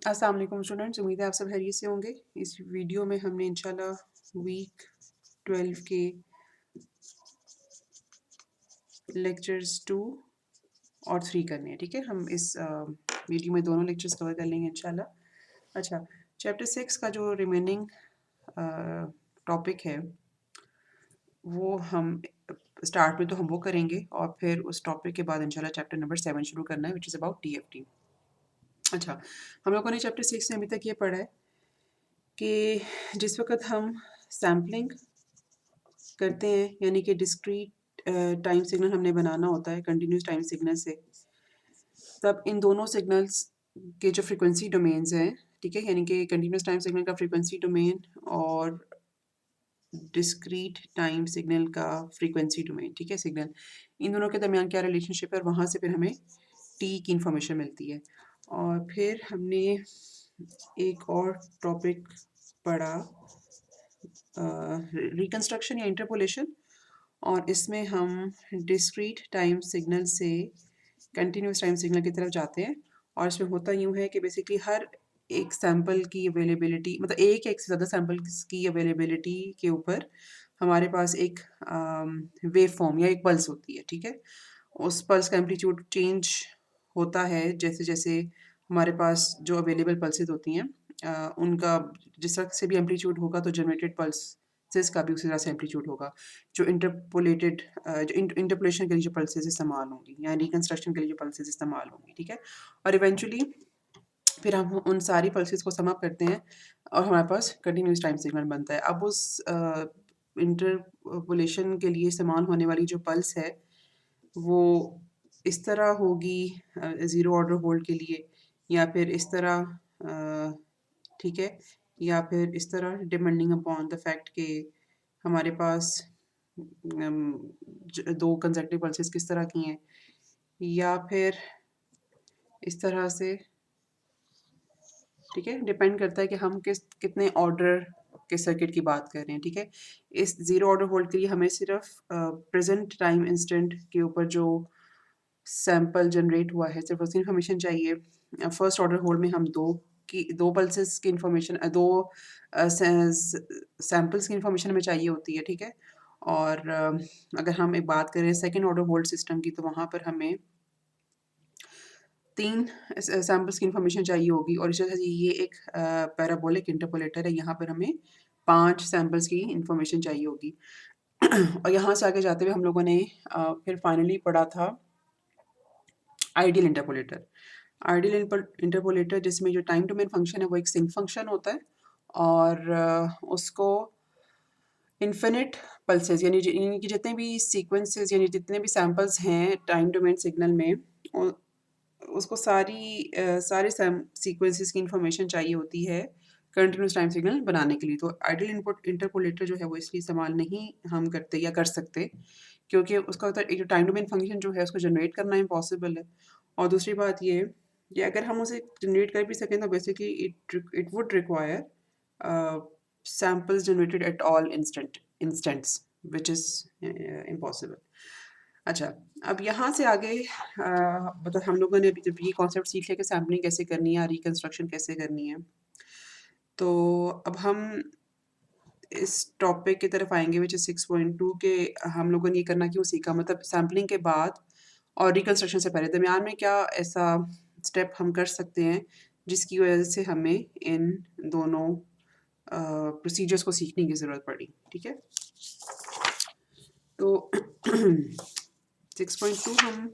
अस्सलाम वालेकुम स्टूडेंट्स, उम्मीद है आप सब खैरियत से होंगे। इस वीडियो में हमने इंशाल्लाह वीक 12 के लेक्चर्स 2 और 3 करने हैं। ठीक है, हम इस वीडियो में दोनों लेक्चर्स कवर कर लेंगे इंशाल्लाह। अच्छा, चैप्टर 6 का जो रिमेनिंग टॉपिक है वो हम स्टार्ट में तो हम वो करेंगे और फिर उस टॉपिक के बाद इंशाल्लाह चैप्टर नंबर 7 शुरू करना है, विच इज़ अबाउट TFT। अच्छा, हम लोगों ने चैप्टर 6 में अभी तक ये पढ़ा है कि जिस वक़्त हम सैम्पलिंग करते हैं, यानी कि डिस्क्रीट टाइम सिग्नल हमने बनाना होता है कंटिन्यूस टाइम सिग्नल से, तब इन दोनों सिग्नल्स के जो फ्रीक्वेंसी डोमेन्स हैं, ठीक है, यानी कि कंटिन्यूस टाइम सिग्नल का फ्रीक्वेंसी डोमेन और डिस्क्रीट टाइम सिग्नल का फ्रीक्वेंसी डोमेन, ठीक है, सिग्नल, इन दोनों के दरमियान क्या रिलेशनशिप है और वहाँ से फिर हमें टी की इंफॉर्मेशन मिलती है। और फिर हमने एक और टॉपिक पढ़ा, रिकंस्ट्रक्शन या इंटरपोलेशन, और इसमें हम डिस्क्रीट टाइम सिग्नल से कंटिन्यूस टाइम सिग्नल की तरफ जाते हैं। और इसमें होता यूँ है कि बेसिकली हर एक सैंपल की अवेलेबिलिटी, मतलब एक एक से ज़्यादा सैंपल की अवेलेबिलिटी के ऊपर हमारे पास एक वेव फॉर्म या एक पल्स होती है, ठीक है। उस पल्स का एम्पलीट्यूड चेंज होता है जैसे जैसे हमारे पास जो अवेलेबल पल्सेस होती हैं उनका जिस तरह से भी एम्पलीट्यूड होगा तो जनरेटेड पल्सेस का भी उसी तरह से एम्पलीट्यूड होगा। जो इंटरपोलेटेड जो इंटरपोलेशन के लिए जो पल्सेस इस्तेमाल होंगी या रिकंस्ट्रक्शन के लिए जो पल्सेस इस्तेमाल होंगी, ठीक है। और इवेंचुअली फिर हम उन सारी पल्सेस को सम अप करते हैं और हमारे पास कंटिन्यूस टाइम सिग्नल बनता है। अब उस इंटरपोलेशन के लिए इस्तेमाल होने वाली जो पल्स है वो इस तरह होगी ज़ीरो ऑर्डर होल्ड के लिए, या फिर इस तरह, ठीक है, या फिर इस तरह डिपेंडिंग अपॉन द फैक्ट कि हमारे पास दो कंसेक्टिव पल्सेस किस तरह की हैं, या फिर इस तरह से, ठीक है, डिपेंड करता है कि हम कितने ऑर्डर के सर्किट की बात कर रहे हैं, ठीक है। इस ज़ीरो ऑर्डर होल्ड के लिए हमें सिर्फ प्रेजेंट टाइम इंस्टेंट के ऊपर जो सैंपल जनरेट हुआ है सिर्फ उसकी इन्फॉर्मेशन चाहिए। फर्स्ट ऑर्डर होल्ड में हम दो पल्सेस की इन्फॉर्मेशन, दो सैंपल्स की इन्फॉर्मेशन हमें चाहिए होती है, ठीक है। और अगर हम एक बात करें सेकेंड ऑर्डर होल्ड सिस्टम की, तो वहाँ पर हमें 3 सैंपल्स की इन्फॉर्मेशन चाहिए होगी। और इस वजह से ये एक पैराबोलिक इंटरपोलेटर है, यहाँ पर हमें 5 सैंपल्स की इन्फॉर्मेशन चाहिए होगी। और यहाँ से आगे जाते हुए हम लोगों ने फिर फाइनली पढ़ा था आइडियल इंटरपोलेटर। आइडियल इंटरपोलेटर जिसमें जो टाइम डोमेन फंक्शन है वो एक सिंक फंक्शन होता है और उसको इन्फिनिट पल्सेस यानी कि जितने भी सीक्वेंसेस यानी जितने भी सैंपल्स हैं टाइम डोमेन सिग्नल में उसको सारे सीक्वेंसेस की इंफॉर्मेशन चाहिए होती है कंटिन्यूस टाइम सिग्नल बनाने के लिए। तो आइडियल इनपुट इंटरपोलेटर जो है वो इसलिए इस्तेमाल नहीं हम करते या कर सकते क्योंकि उसका एक जो टाइम डोमेन फंक्शन जो है उसको जनरेट करना इम्पॉसिबल है। और दूसरी बात ये कि अगर हम उसे जनरेट कर भी सकें तो basically it would require samples generated at all instants which is impossible. अच्छा, अब यहाँ से आगे मतलब हम लोगों ने अभी जब ये कॉन्सेप्ट सीख लिया कि सैम्पलिंग कैसे करनी है, रिकंस्ट्रक्शन कैसे करनी है, तो अब हम इस टॉपिक की तरफ आएंगे विच इज़ 6.2 के हम लोगों ने ये करना क्यों सीखा, मतलब सैम्पलिंग के बाद और रिकंस्ट्रक्शन से पहले दरमियान में क्या ऐसा स्टेप हम कर सकते हैं जिसकी वजह से हमें इन दोनों प्रोसीजर्स को सीखने की ज़रूरत पड़ी, ठीक है। तो 6.2 हम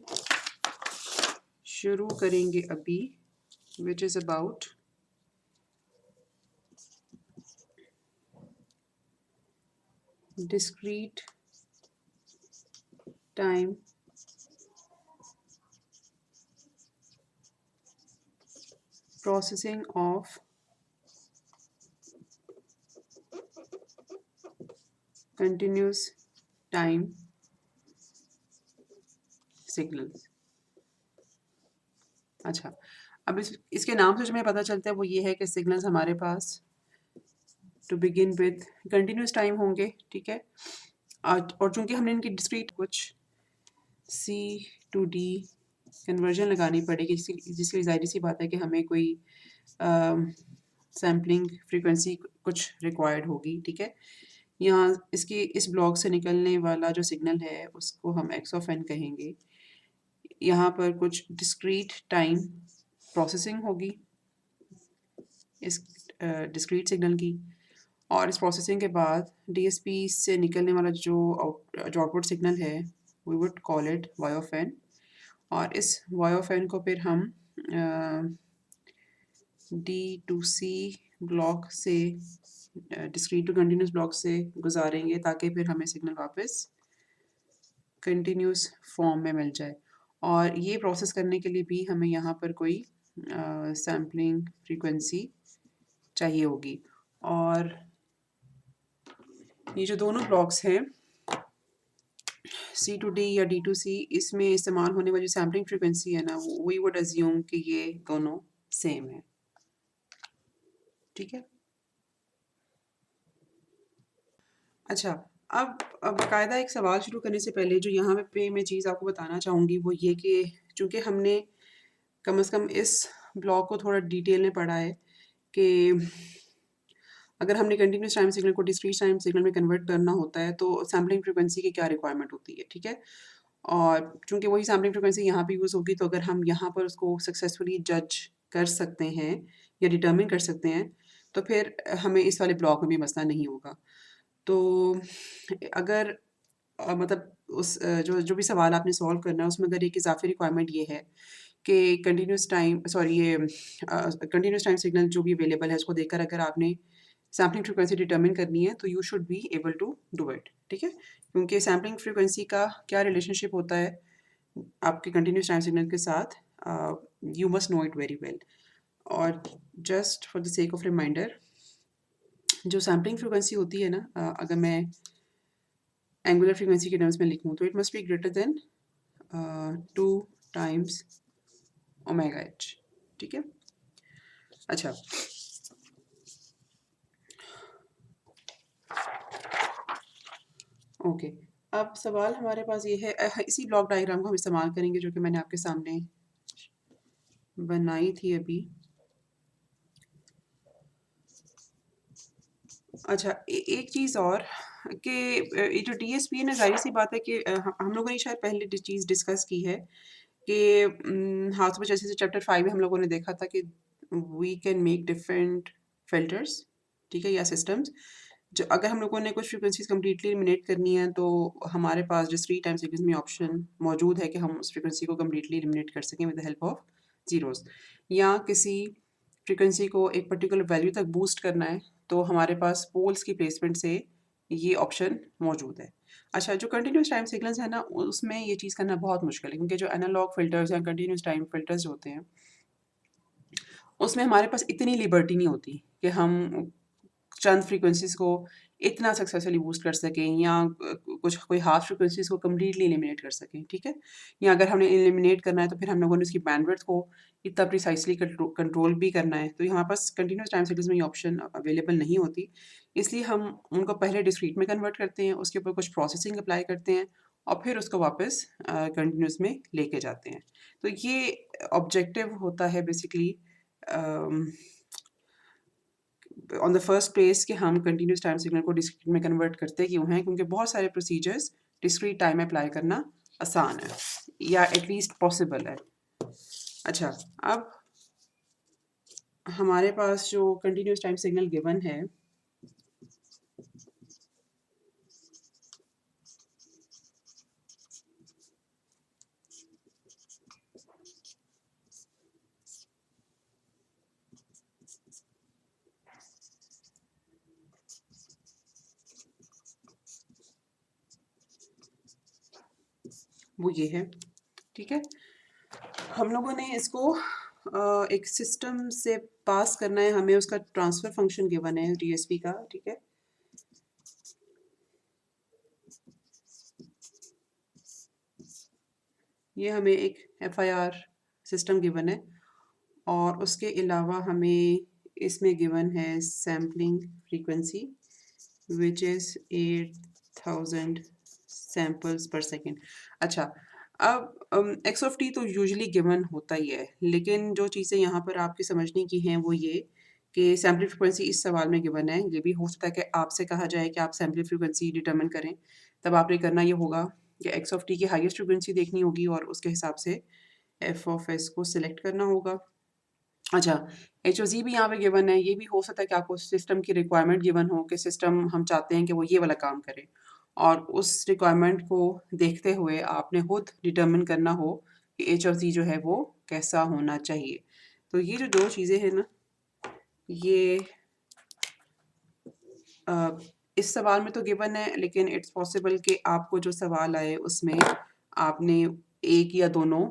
शुरू करेंगे अभी, which is about discrete time processing of continuous time signals। अच्छा, अब इसके नाम से जो हमें पता चलता है वो ये है कि सिग्नल्स हमारे पास to begin with continuous time होंगे, ठीक है। और चूंकि हमने इनकी डिस्क्रीट कुछ C to D कन्वर्जन लगानी पड़ेगी, जिसके लिए ज़ाहिर सी बात है कि हमें कोई सैम्पलिंग फ्रीक्वेंसी कुछ रिक्वायर्ड होगी, ठीक है। यहाँ इसकी इस ब्लॉक से निकलने वाला जो सिग्नल है उसको हम एक्स ऑफ एन कहेंगे। यहाँ पर कुछ डिस्क्रीट टाइम प्रोसेसिंग होगी इस डिस्क्रीट सिग्नल की, और इस प्रोसेसिंग के बाद डीएसपी से निकलने वाला जो आउटपुट सिग्नल है we would call it y of n, और इस वाई ऑफ एन को फिर हम डी टू सी ब्लॉक से डिस्क्रीट टू कंटिन्यूस ब्लॉक से गुजारेंगे ताकि फिर हमें सिग्नल वापस कंटिन्यूस फॉर्म में मिल जाए। और ये प्रोसेस करने के लिए भी हमें यहाँ पर कोई सैम्पलिंग फ्रीक्वेंसी चाहिए होगी। और ये जो दोनों ब्लॉक्स हैं सी टू डी या डी टू सी, इसमें इस्तेमाल होने वाली सैम्पलिंग फ्रीक्वेंसी है ना, वी वुड अज्यूम कि ये दोनों सेम है, ठीक है। अच्छा, अब बाकायदा एक सवाल शुरू करने से पहले जो यहाँ पे मैं चीज़ आपको बताना चाहूँगी वो ये कि चूँकि हमने कम से कम इस ब्लॉक को थोड़ा डिटेल में पढ़ा है कि अगर हमने कंटिन्यूस टाइम सिग्नल को डिस्क्रीट टाइम सिग्नल में कन्वर्ट करना होता है तो सैम्पलिंग फ्रीक्वेंसी की क्या रिक्वायरमेंट होती है, ठीक है। और चूँकि वही सैम्पलिंग फ्रीक्वेंसी यहाँ पे यूज़ होगी, तो अगर हम यहाँ पर उसको सक्सेसफुली जज कर सकते हैं या डिटर्मिन कर सकते हैं तो फिर हमें इस वाले ब्लॉक में भी मसला नहीं होगा। तो अगर मतलब उस जो जो भी सवाल आपने सॉल्व करना है उसमें अगर एक इजाफी रिक्वायरमेंट ये है कि continuous time continuous time signal जो भी अवेलेबल है उसको देखकर अगर आपने सैम्पलिंग फ्रीक्वेंसी डिटर्मिन करनी है तो you should be able to do it, ठीक है। क्योंकि सैम्पलिंग फ्रीक्वेंसी का क्या रिलेशनशिप होता है आपके कंटिन्यूस टाइम सिग्नल के साथ, you must know it very well. और just for the sake of reminder, जो सैम्पलिंग फ्रीक्वेंसी होती है ना, अगर मैं एंगुलर फ्रीक्वेंसी के टर्म्स में लिखूँ तो it must be greater than 2 times omega H, ठीक है। अच्छा, ओके, अब सवाल हमारे पास ये है, इसी ब्लॉक डायग्राम को हम इस्तेमाल करेंगे जो कि मैंने आपके सामने बनाई थी अभी। अच्छा, एक चीज़ और कि ये जो डीएसपी है ना, ज़ाहिर सी बात है कि हम लोगों ने शायद पहले चीज़ डिस्कस की है कि हाउस में जैसे चैप्टर 5 में हम लोगों ने देखा था कि we can make different filters, ठीक है, या सिस्टम्स। जो अगर हम लोगों ने कुछ फ्रीक्वेंसीज कम्प्लीटली एलिमिनेट करनी है तो हमारे पास डिस्क्रीट टाइम सीक्वेंस में ऑप्शन मौजूद है कि हम उस फ्रीक्वेंसी को कम्प्लीटली एलिमिनेट कर सकें with the help of zeros, या किसी फ्रीक्वेंसी को एक पर्टिकुलर वैल्यू तक बूस्ट करना है तो हमारे पास पोल्स की प्लेसमेंट से ये ऑप्शन मौजूद है। अच्छा, जो कंटिन्यूस टाइम सिग्नल्स है ना उसमें ये चीज़ करना बहुत मुश्किल है, क्योंकि जो एनालॉग फ़िल्टर्स या कंटिन्यूस टाइम फ़िल्टर्स होते हैं उसमें हमारे पास इतनी लिबर्टी नहीं होती कि हम चंद फ्रीक्वेंसीज़ को इतना सक्सेसफुली बूस्ट कर सकें या कुछ कोई हाफ फ्रीक्वेंसीज़ को कम्प्लीटली एलिमिनेट कर सकें, ठीक है। या अगर हमने एलिमिनेट करना है तो फिर हम लोगों ने उसकी बैंडविड्थ को इतना प्रिसाइसली कंट्रोल भी करना है, तो यहाँ पास कंटिन्यूस टाइम सिग्नल्स में ये ऑप्शन अवेलेबल नहीं होती। इसलिए हम उनको पहले डिस्क्रीट में कन्वर्ट करते हैं, उसके ऊपर कुछ प्रोसेसिंग अप्लाई करते हैं और फिर उसको वापस कंटिन्यूस में लेके जाते हैं। तो ये ऑब्जेक्टिव होता है basically on the first place कि हम कंटिन्यूस टाइम सिग्नल को डिस्क्रीट में कन्वर्ट करते क्यों हैं, क्योंकि बहुत सारे प्रोसीजर्स डिस्क्रीट टाइम में अप्लाई करना आसान है या एटलीस्ट पॉसिबल है। अच्छा, अब हमारे पास जो कंटिन्यूस टाइम सिग्नल गिवन है वो ये है, ठीक है। हम लोगों ने इसको एक सिस्टम से पास करना है, हमें उसका ट्रांसफ़र फंक्शन गिवन है डीएसपी का, ठीक है। ये हमें एक एफआईआर सिस्टम गिवन है और उसके अलावा हमें इसमें गिवन है sampling frequency which is 8000 samples पर सेकेंड। अच्छा, अब एक्स ऑफ टी तो यूजुअली गिवन होता ही है, लेकिन जो चीज़ें यहाँ पर आपकी समझने की हैं वो ये कि सैंपल फ्रीक्वेंसी इस सवाल में गिवन है। ये भी हो सकता है कि आपसे कहा जाए कि आप सैंपल फ्रीक्वेंसी डिटरमिन करें, तब आपने करना ये होगा कि एक्स ऑफ टी की हाईएस्ट फ्रीक्वेंसी देखनी होगी और उसके हिसाब से एफ ऑफ एस को सिलेक्ट करना होगा। अच्छा, एच ओ ज़ी भी यहाँ पे गिवन है। ये भी हो सकता है कि आपको सिस्टम की रिक्वायरमेंट गिवन हो कि सिस्टम हम चाहते हैं कि वो ये वाला काम करे, और उस रिक्वायरमेंट को देखते हुए आपने खुद डिटरमिन करना हो कि एच ऑफ ज़ी जो है वो कैसा होना चाहिए। तो ये जो 2 चीज़ें हैं ना, ये अ, इस सवाल में तो गिवन है, लेकिन इट्स पॉसिबल कि आपको जो सवाल आए उसमें आपने एक या दोनों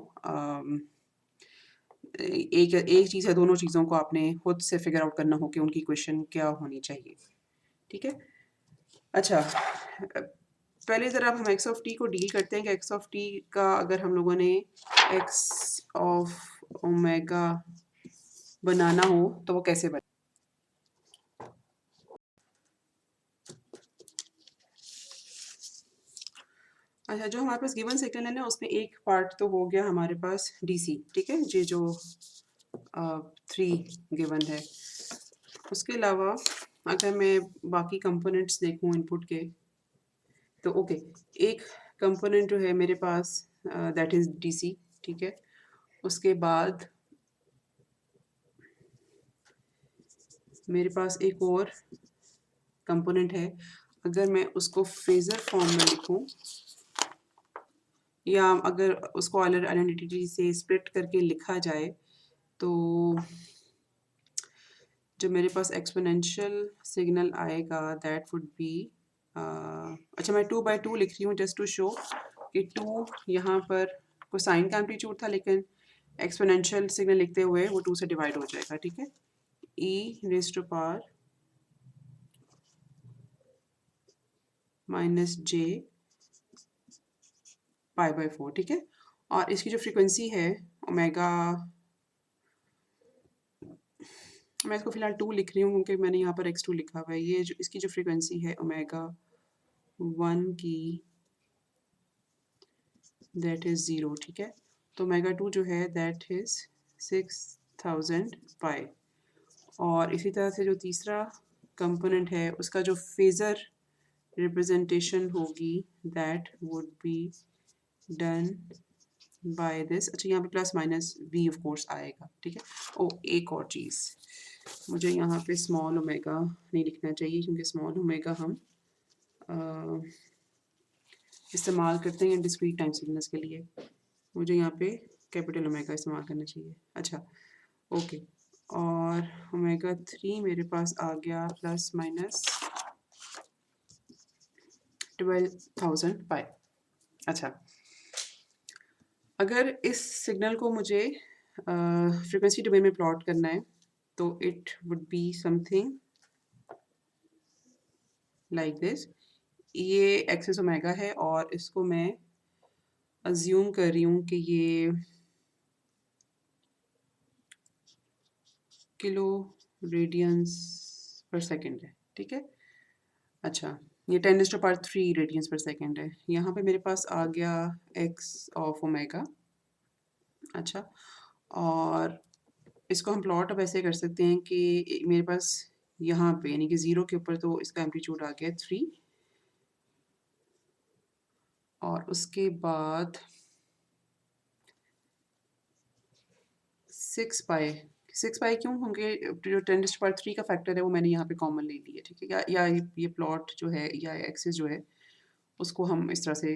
एक एक चीज़ या दोनों चीज़ों को आपने खुद से फिगर आउट करना हो कि उनकी इक्वेशन क्या होनी चाहिए। ठीक है? अच्छा, पहले ज़रा हम एक्स ऑफ टी को डील करते हैं कि एक्स ऑफ टी का अगर हम लोगों ने एक्स ऑफ ओमेगा बनाना हो तो वो कैसे बने। अच्छा, जो हमारे पास गिवन सिग्नल है ना, उसमें एक पार्ट तो हो गया हमारे पास डीसी, ठीक है, ये जो 3 गिवन है। उसके अलावा अगर मैं बाकी कंपोनेंट्स देखूं इनपुट के, तो ओके, एक कंपोनेंट जो है मेरे पास दैट इज़ डीसी, ठीक है। उसके बाद मेरे पास एक और कंपोनेंट है। अगर मैं उसको फेज़र फॉर्म में लिखूं, या अगर उसको ऑयलर आइडेंटिटी से स्प्लिट करके लिखा जाए, तो जो मेरे पास एक्सपोनेंशियल सिग्नल आएगा दैट वुड बी अच्छा, मैं 2/2 लिख रही हूँ जस्ट टू शो कि 2 यहाँ पर कोसाइन का एम्पलीट्यूड था, लेकिन एक्सपोनेंशियल सिग्नल लिखते हुए वो 2 से डिवाइड हो जाएगा, ठीक है। e raise to power minus j π/4, ठीक है। और इसकी जो फ्रीक्वेंसी है ओमेगा, मैं इसको फिलहाल 2 लिख रही हूँ क्योंकि मैंने यहाँ पर x2 लिखा हुआ है। ये जो इसकी जो फ्रीक्वेंसी है ओमेगा 1 की, दैट इज़ 0, ठीक है। तो ओमेगा 2 जो है दैट इज़ 6000 पाई। और इसी तरह से जो तीसरा कंपोनेंट है उसका जो फेज़र रिप्रेजेंटेशन होगी that would be done by this. अच्छा, यहाँ पे plus minus v of course आएगा, ठीक है। ओ, एक और चीज़, मुझे यहाँ पे स्मॉल ओमेगा नहीं लिखना चाहिए क्योंकि स्मॉल ओमेगा हम इस्तेमाल करते हैं डिस्क्रीट टाइम सिग्नल्स के लिए। मुझे यहाँ पे कैपिटल ओमेगा इस्तेमाल करना चाहिए। अच्छा, ओके। और ओमेगा 3 मेरे पास आ गया प्लस माइनस 12,000 पाई। अच्छा, अगर इस सिग्नल को मुझे फ्रीक्वेंसी डोमेन में प्लॉट करना है तो it would be something like this. ये एक्सिस ओमेगा है और इसको मैं अज्यूम कर रही हूँ कि ये किलो रेडियंस पर सेकेंड है, ठीक है। अच्छा, ये 10⁻³ रेडियंस पर सेकेंड है। यहाँ पे मेरे पास आ गया एक्स ऑफ ओमेगा। अच्छा, और इसको हम प्लॉट अब ऐसे कर सकते हैं कि मेरे पास यहाँ पे यानी कि 0 के ऊपर तो इसका एम्पलीट्यूड आ गया 3, और उसके बाद 6 पाई क्यों होंगे, जो 10⁻³ का फैक्टर है वो मैंने यहाँ पे कॉमन ले लिया, ठीक है। या ये प्लॉट जो है या एक्सिस जो है उसको हम इस तरह से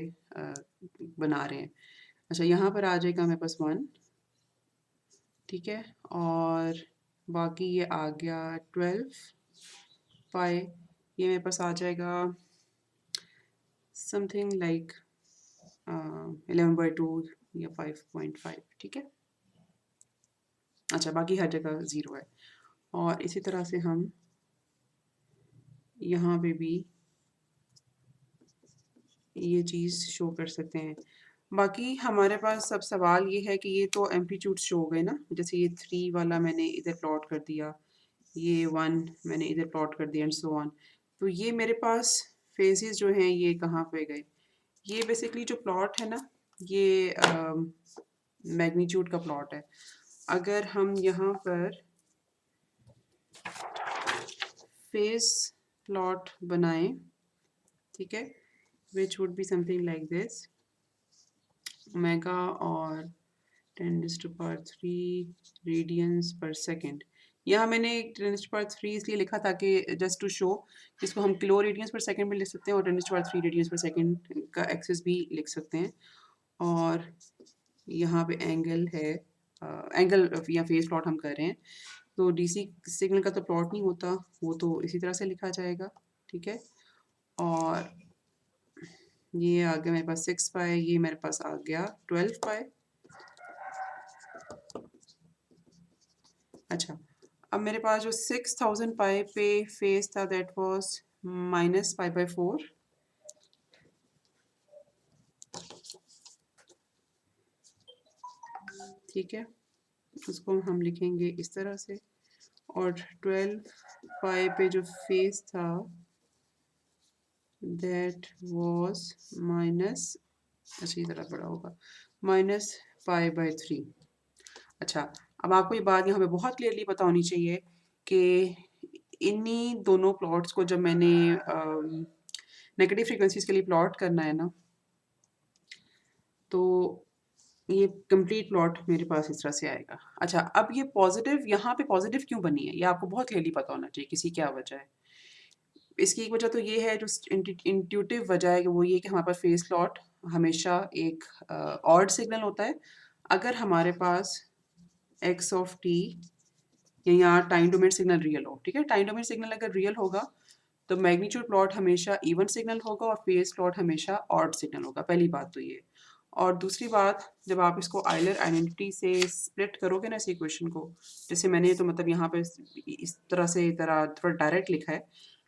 बना रहे हैं। अच्छा, यहाँ पर आ जाएगा मेरे पास 1, ठीक है। और बाकी ये आ गया 12 पाई, ये मेरे पास आ जाएगा समथिंग लाइक 11/2 या 5.5, ठीक है। अच्छा, बाकी हर जगह 0 है। और इसी तरह से हम यहाँ पे भी ये चीज़ शो कर सकते हैं। बाकी हमारे पास अब सवाल ये है कि ये तो एम्पलीट्यूड शो हो गए ना, जैसे ये 3 वाला मैंने इधर प्लॉट कर दिया, ये 1 मैंने इधर प्लॉट कर दिया एंड सो ऑन। तो ये मेरे पास फेजेस जो हैं ये कहाँ पे गए? ये बेसिकली जो प्लॉट है ना, ये मैग्नीट्यूड का प्लॉट है। अगर हम यहाँ पर फेस प्लॉट बनाएं, ठीक है, which would be something like this, omega और 10⁻³ रेडियंस पर सेकेंड। यहाँ मैंने 10⁻³ इसलिए लिखा ताकि जस्ट टू शो, इसको हम किलो रेडियंस पर सेकेंड में लिख सकते हैं और 10⁻³ रेडियंस पर सेकेंड का एक्सेस भी लिख सकते हैं। और यहाँ पे एंगल है, एंगल या फेस प्लॉट हम कर रहे हैं, तो डीसी सिग्नल का तो प्लॉट नहीं होता, वो तो इसी तरह से लिखा जाएगा, ठीक है। और ये आ गया मेरे पास 6 पाई, ये मेरे पास आ गया 12 पाई। अच्छा, अब मेरे पास जो 6000 पाई पे फेस था दैट वाज -π/4, ठीक है, उसको हम लिखेंगे इस तरह से। और 12 पाई पे जो फेस था दैट वाज माइनस, अच्छा ये ज़रा बड़ा होगा, -π/3। अच्छा, अब आपको ये बात यहाँ पे बहुत क्लियरली पता होनी चाहिए कि इन्हीं दोनों प्लॉट्स को जब मैंने नेगेटिव फ्रीक्वेंसीज के लिए प्लॉट करना है ना, तो ये कंप्लीट प्लॉट मेरे पास इस तरह से आएगा। अच्छा, अब ये पॉजिटिव, यहाँ पे पॉजिटिव क्यों बनी है, ये आपको बहुत क्लियरली पता होना चाहिए किसी क्या वजह है। इसकी एक वजह तो ये है, जो इंट्यूटिव वजह है, कि वो ये कि हमारे पास फेस प्लॉट हमेशा एक ऑड सिग्नल होता है। अगर हमारे पास एक्स ऑफ टी या यहाँ टाइम डोमेन सिग्नल रियल हो, ठीक है, टाइम डोमेन सिग्नल अगर रियल होगा तो मैग्नीट्यूड प्लॉट हमेशा इवन सिग्नल होगा और फेस प्लॉट हमेशा ऑड सिग्नल होगा। पहली बात तो ये। और दूसरी बात, जब आप इसको आइलर आइडेंटिटी से स्प्लिट करोगे ना इस इक्वेशन को, जैसे मैंने तो मतलब यहाँ पे इस तरह से थोड़ा डायरेक्ट लिखा है,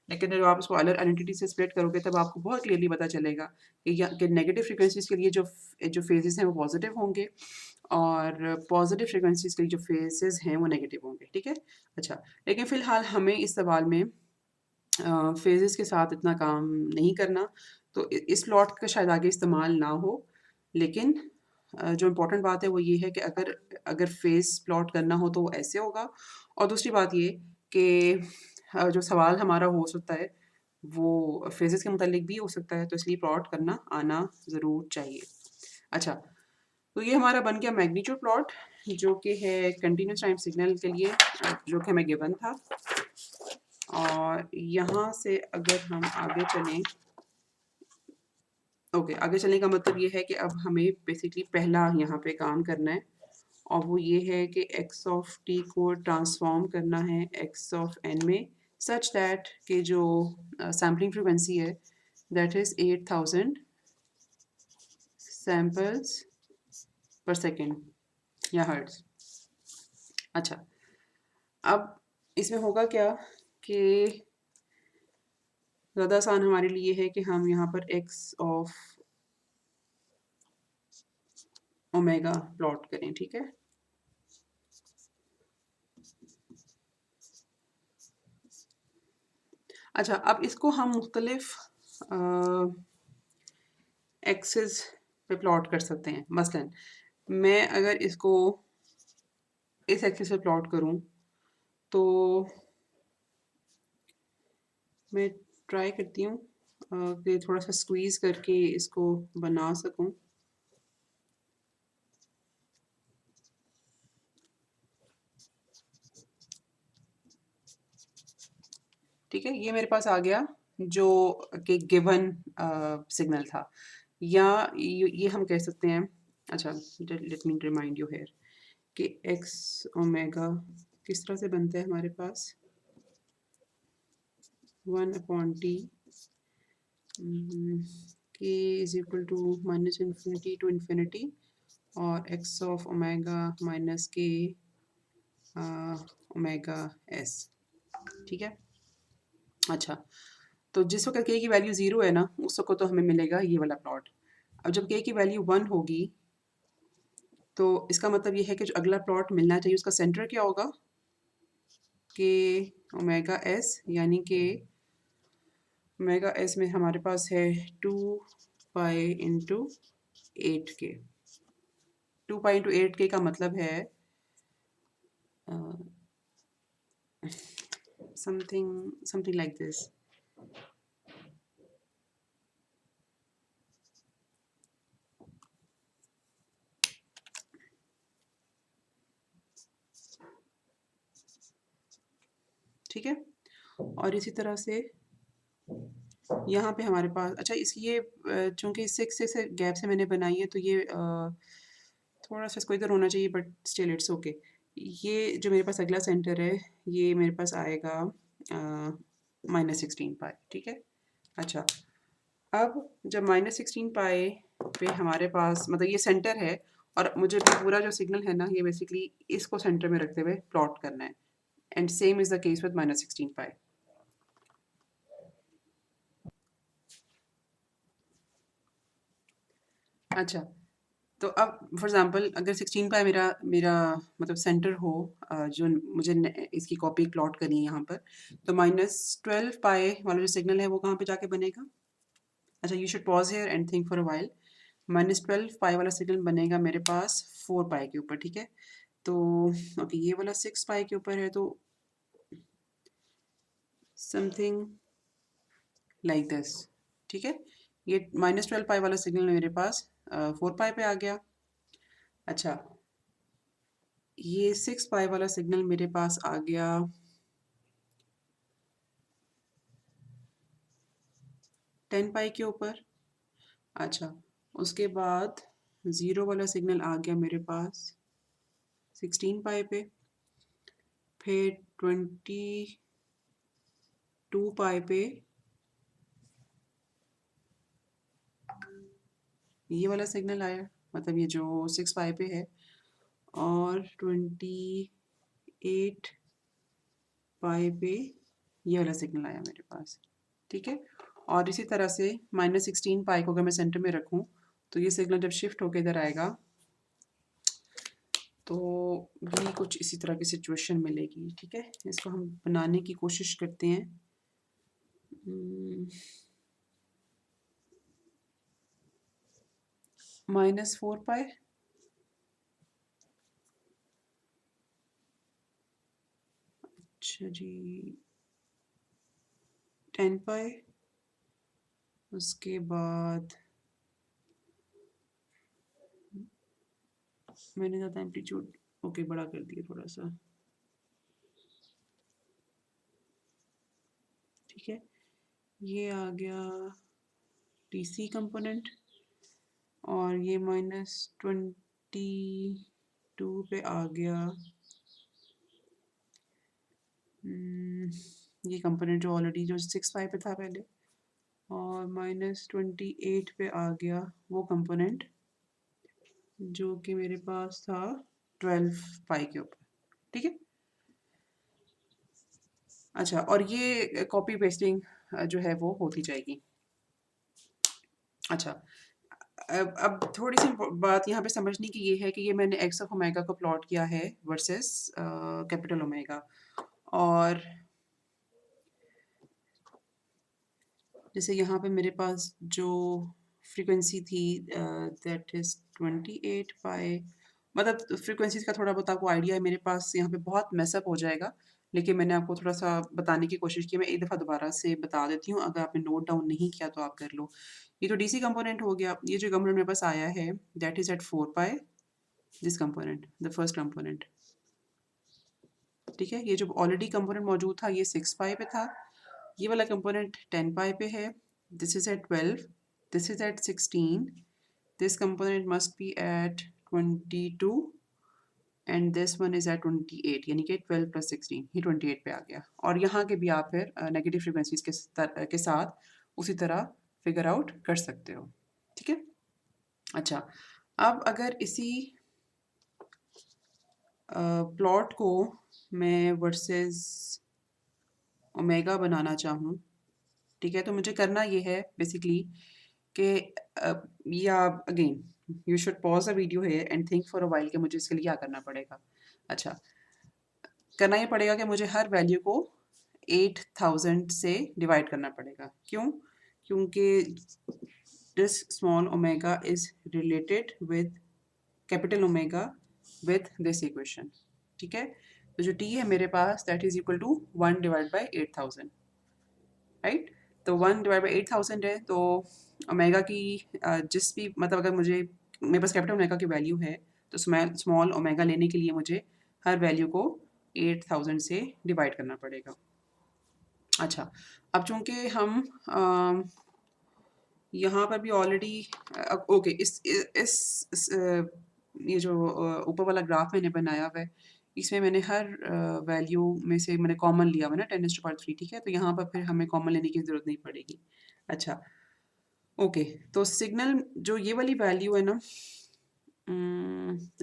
लेकिन जब आप इसको आइलर आइडेंटिटी से स्प्लिट करोगे तब आपको बहुत क्लियरली पता चलेगा कि नेगेटिव फ्रिक्वेंसीज के लिए जो फेजेस हैं वो पॉजिटिव होंगे और पॉजिटिव फ्रिक्वेंसीज के लिए जो फेजेस हैं वो नेगेटिव होंगे, ठीक है। अच्छा, लेकिन फ़िलहाल हमें इस सवाल में फेजेस के साथ इतना काम नहीं करना, तो इस प्लॉट का शायद आगे इस्तेमाल ना हो, लेकिन जो इम्पोर्टेंट बात है वो ये है कि अगर अगर फेस प्लॉट करना हो तो वो ऐसे होगा। और दूसरी बात ये कि जो सवाल हमारा हो सकता है वो फेजेस के मुतालिक भी हो सकता है, तो इसलिए प्लॉट करना आना ज़रूर चाहिए। अच्छा, तो ये हमारा बन गया मैग्नीट्यूड प्लॉट, जो कि है कंटिन्यूस टाइम सिग्नल के लिए, जो कि हमें गिवन था। और यहाँ से अगर हम आगे चलें, ओके, आगे चलने का मतलब ये है कि अब हमें बेसिकली पहला यहाँ पे काम करना है, और वो ये है कि x ऑफ t को ट्रांसफॉर्म करना है x ऑफ n में, सच दैट कि जो सैम्पलिंग फ्रीक्वेंसी है दैट इज़ 8000 सैम्पल्स पर सेकेंड या हर्ट्ज। अच्छा, अब इसमें होगा क्या कि ज़्यादा आसान हमारे लिए है कि हम यहाँ पर x ऑफ ओमेगा प्लॉट करें, ठीक है। अच्छा, अब इसको हम मुख्तलिफ एक्सिस पे प्लॉट कर सकते हैं। मसलन मैं अगर इसको इस एक्सिस पे प्लॉट करूं तो मैं ट्राई करती हूँ कि थोड़ा सा स्क्वीज़ करके इसको बना सकूं। ठीक है, ये मेरे पास आ गया जो कि गिवन सिग्नल था, या ये हम कह सकते हैं। अच्छा, let me remind you here कि एक्स ओमेगा किस तरह से बनता है हमारे पास, 1/t k is equal to minus infinity to infinity और x of omega minus k omega s, ठीक है। अच्छा, तो जिस वक्त k की वैल्यू 0 है ना, उस वक्त तो हमें मिलेगा ये वाला प्लॉट। अब जब k की वैल्यू 1 होगी तो इसका मतलब ये है कि जो अगला प्लॉट मिलना चाहिए उसका सेंटर क्या होगा, के ओमेगा एस, यानी कि ओमेगा एस में हमारे पास है 2 pi into 8k। 2 pi into 8k का मतलब है समथिंग समथिंग लाइक दिस। ठीक है, और इसी तरह से यहाँ पे हमारे पास, अच्छा इस ये चूँकि 6 गैप से मैंने बनाई है तो ये थोड़ा सा इसको इधर होना चाहिए, बट स्टिल इट्स ओके। ये जो मेरे पास अगला सेंटर है ये मेरे पास आएगा -16 पाई। ठीक है, अच्छा अब जब -16 पाई पे हमारे पास मतलब ये सेंटर है, और मुझे पूरा जो सिग्नल है ना ये बेसिकली इसको सेंटर में रखते हुए प्लॉट करना है, and same is the case with -16 पाई। अच्छा, तो अब फॉर एग्जांपल अगर 16 पाई मेरा मेरा मतलब सेंटर हो, जो मुझे इसकी कॉपी प्लॉट करनी है यहाँ पर, तो -12 पाई वाला जो सिग्नल है वो कहाँ पे जाके बनेगा? अच्छा, you should pause here and think for a while. -12 पाई वाला सिग्नल बनेगा मेरे पास 4 पाई के ऊपर। ठीक है, तो ओके ये वाला 6 पाई के ऊपर है, तो समथिंग लाइक दिस। ठीक है, ये -12 पाई वाला सिग्नल मेरे पास 4 पाई पे आ गया। अच्छा, ये 6 पाई वाला सिग्नल मेरे पास आ गया 10 पाई के ऊपर। अच्छा, उसके बाद 0 वाला सिग्नल आ गया मेरे पास 16 पाई पे, फिर 22 पाई पे ये वाला सिग्नल आया, मतलब ये जो 6 पाई पे है, और 28 पाई पे ये वाला सिग्नल आया मेरे पास। ठीक है, और इसी तरह से -16 पाई को अगर मैं सेंटर में रखूं तो ये सिग्नल जब शिफ्ट होकर इधर आएगा तो भी कुछ इसी तरह की सिचुएशन मिलेगी। ठीक है, इसको हम बनाने की कोशिश करते हैं। -4 पाई, अच्छा जी, 10 पाई, उसके बाद मैंने ज़्यादा एम्पलीट्यूड ओके बड़ा कर दिया थोड़ा सा। ठीक है, ये आ गया टीसी कंपोनेंट, और ये -22 पे आ गया ये कंपोनेंट जो ऑलरेडी जो 6 पाई पे था पहले, और -28 पे आ गया वो कंपोनेंट जो कि मेरे पास था 12 पाई के ऊपर। ठीक है, अच्छा, और ये कॉपी पेस्टिंग जो है वो होती जाएगी। अच्छा, अब थोड़ी सी बात यहाँ पे समझने की ये है कि ये मैंने एक्स ऑफ ओमेगा को प्लॉट किया है वर्सेस कैपिटल ओमेगा, और जैसे यहाँ पे मेरे पास जो फ्रीक्वेंसी थी दैट इज़ 28 पाई, मतलब फ्रीक्वेंसीज का थोड़ा बहुत आपको आइडिया है मेरे पास, यहाँ पे बहुत मैसअप हो जाएगा, लेकिन मैंने आपको थोड़ा सा बताने की कोशिश की। मैं एक दफ़ा दोबारा से बता देती हूँ, अगर आपने नोट डाउन नहीं किया तो आप कर लो। ये तो डीसी कंपोनेंट हो गया, ये जो कंपोनेंट मेरे पास आया है that is at 4 pi, this component the first component. ठीक है, ये जो ऑलरेडी कंपोनेंट मौजूद था ये 6 पाई पे था, ये वाला कंपोनेंट 10 पाई पे है, this is at 12, this is at 16, this component must be at 22, and this one is at 28, यानी कि 12 + 16 ये 28 पे आ गया। और यहाँ के भी आप फिर नेगेटिव फ्रिक्वेंसीज के साथ उसी तरह फिगर आउट कर सकते हो। ठीक है, अच्छा, अब अगर इसी प्लॉट को मैं वर्सेस ओमेगा बनाना चाहूँ, ठीक है, तो मुझे करना ये है बेसिकली कि या again you should pause the video है and think for a while कि मुझे इसके लिए क्या करना पड़ेगा। अच्छा, करना ये पड़ेगा कि मुझे हर वैल्यू को 8000 से डिवाइड करना पड़ेगा। क्यों? क्योंकि this small omega is related with capital omega with this equation. ठीक है, तो जो टी है मेरे पास that is equal to 1/8000, right. तो 1/8000 है, तो ओमेगा की जिस भी मतलब अगर मुझे मेरे पास कैपिटल ओमेगा की वैल्यू है तो स्मॉल ओमेगा लेने के लिए मुझे हर वैल्यू को 8000 से डिवाइड करना पड़ेगा। अच्छा, अब चूंकि हम यहाँ पर भी ऑलरेडी ओके ये जो ऊपर वाला ग्राफ मैंने बनाया हुआ है इसमें मैंने हर वैल्यू में से मैंने कॉमन लिया हुआ है ना 10⁻3, ठीक है, तो यहाँ पर फिर हमें कॉमन लेने की ज़रूरत नहीं पड़ेगी। अच्छा, ओके, तो सिग्नल जो ये वाली वैल्यू है ना,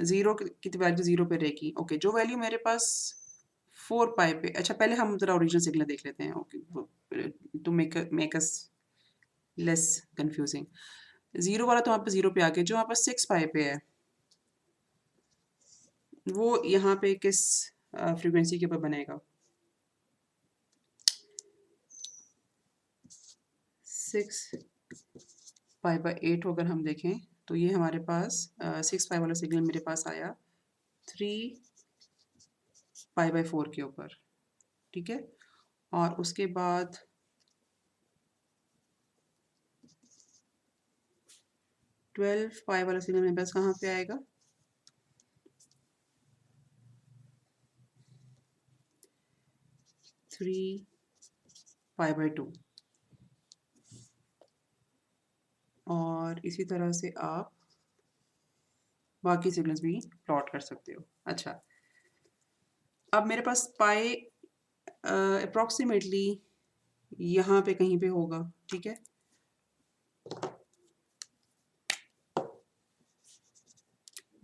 ज़ीरो की वैल्यू ज़ीरो पे रहेगी। ओके, जो वैल्यू मेरे पास 4 पाई पे, अच्छा पहले हम ज़रा ओरिजिनल सिग्नल देख लेते हैं। Okay, to make us less confusing, zero वाला तो वहाँ पे ज़ीरो पे आ गया, जो वहाँ पर 6 पाई पे है वो यहाँ पे किस फ्रीक्वेंसी के ऊपर बनेगा? 6 पाई/8 अगर हम देखें तो ये हमारे पास 6 पाई वाला सिग्नल मेरे पास आया 3 पाई/4 के ऊपर, ठीक है, और उसके बाद 12 पाई वाला सिग्नल मेरे पास कहाँ पे आएगा? 3 पाई/2, और इसी तरह से आप बाकी सिग्नल्स भी प्लॉट कर सकते हो। अच्छा, अब मेरे पास पाई अप्रॉक्सीमेटली यहाँ पे कहीं पे होगा, ठीक है,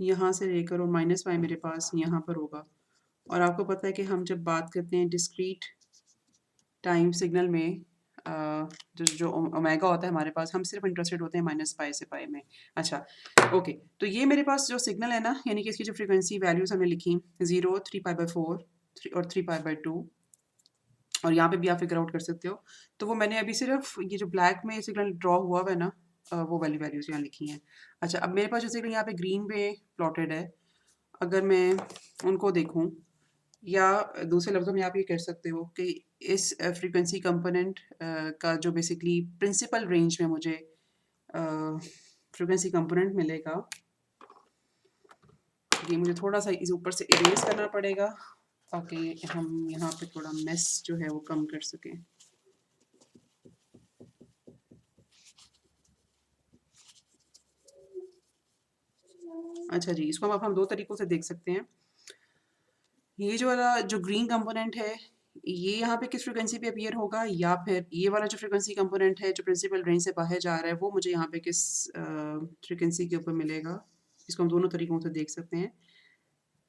यहाँ से लेकर और -पाई मेरे पास यहाँ पर होगा। और आपको पता है कि हम जब बात करते हैं डिस्क्रीट टाइम सिग्नल में जो ओमेगा होता है हमारे पास, हम सिर्फ इंटरेस्टेड होते हैं -पाई से पाई में। अच्छा, ओके, तो ये मेरे पास जो सिग्नल है ना, यानी कि इसकी जो फ्रीक्वेंसी वैल्यूज हमने लिखी 0, 3 पाई/4 और 3 पाई/2, और यहाँ पे भी आप फिगर आउट कर सकते हो। तो वो मैंने अभी सिर्फ ये जो ब्लैक में सिग्नल ड्रॉ हुआ हुआ है ना, वो वाली वैल्यूज यहाँ लिखी हैं। अच्छा, अब मेरे पास जो सिग्नल यहाँ पे ग्रीन पे प्लॉटेड है, अगर मैं उनको देखूँ, या दूसरे लफ्ज़ों में आप ये कह सकते हो कि इस फ्रीक्वेंसी कंपोनेंट का जो बेसिकली प्रिंसिपल रेंज में मुझे फ्रीक्वेंसी कंपोनेंट मिलेगा, ये मुझे थोड़ा सा इस ऊपर से इरेज करना पड़ेगा ताकि हम यहाँ पे थोड़ा मेस जो है वो कम कर सकें। अच्छा जी, इसको अब हम दो तरीक़ों से देख सकते हैं। ये जो वाला जो ग्रीन कंपोनेंट है, ये यहाँ पे किस फ्रीक्वेंसी पे अपीयर होगा, या फिर ये वाला जो फ्रीक्वेंसी कंपोनेंट है जो प्रिंसिपल रेंज से बाहर जा रहा है, वो मुझे यहाँ पे किस फ्रीक्वेंसी के ऊपर मिलेगा। इसको हम दोनों तरीक़ों से देख सकते हैं।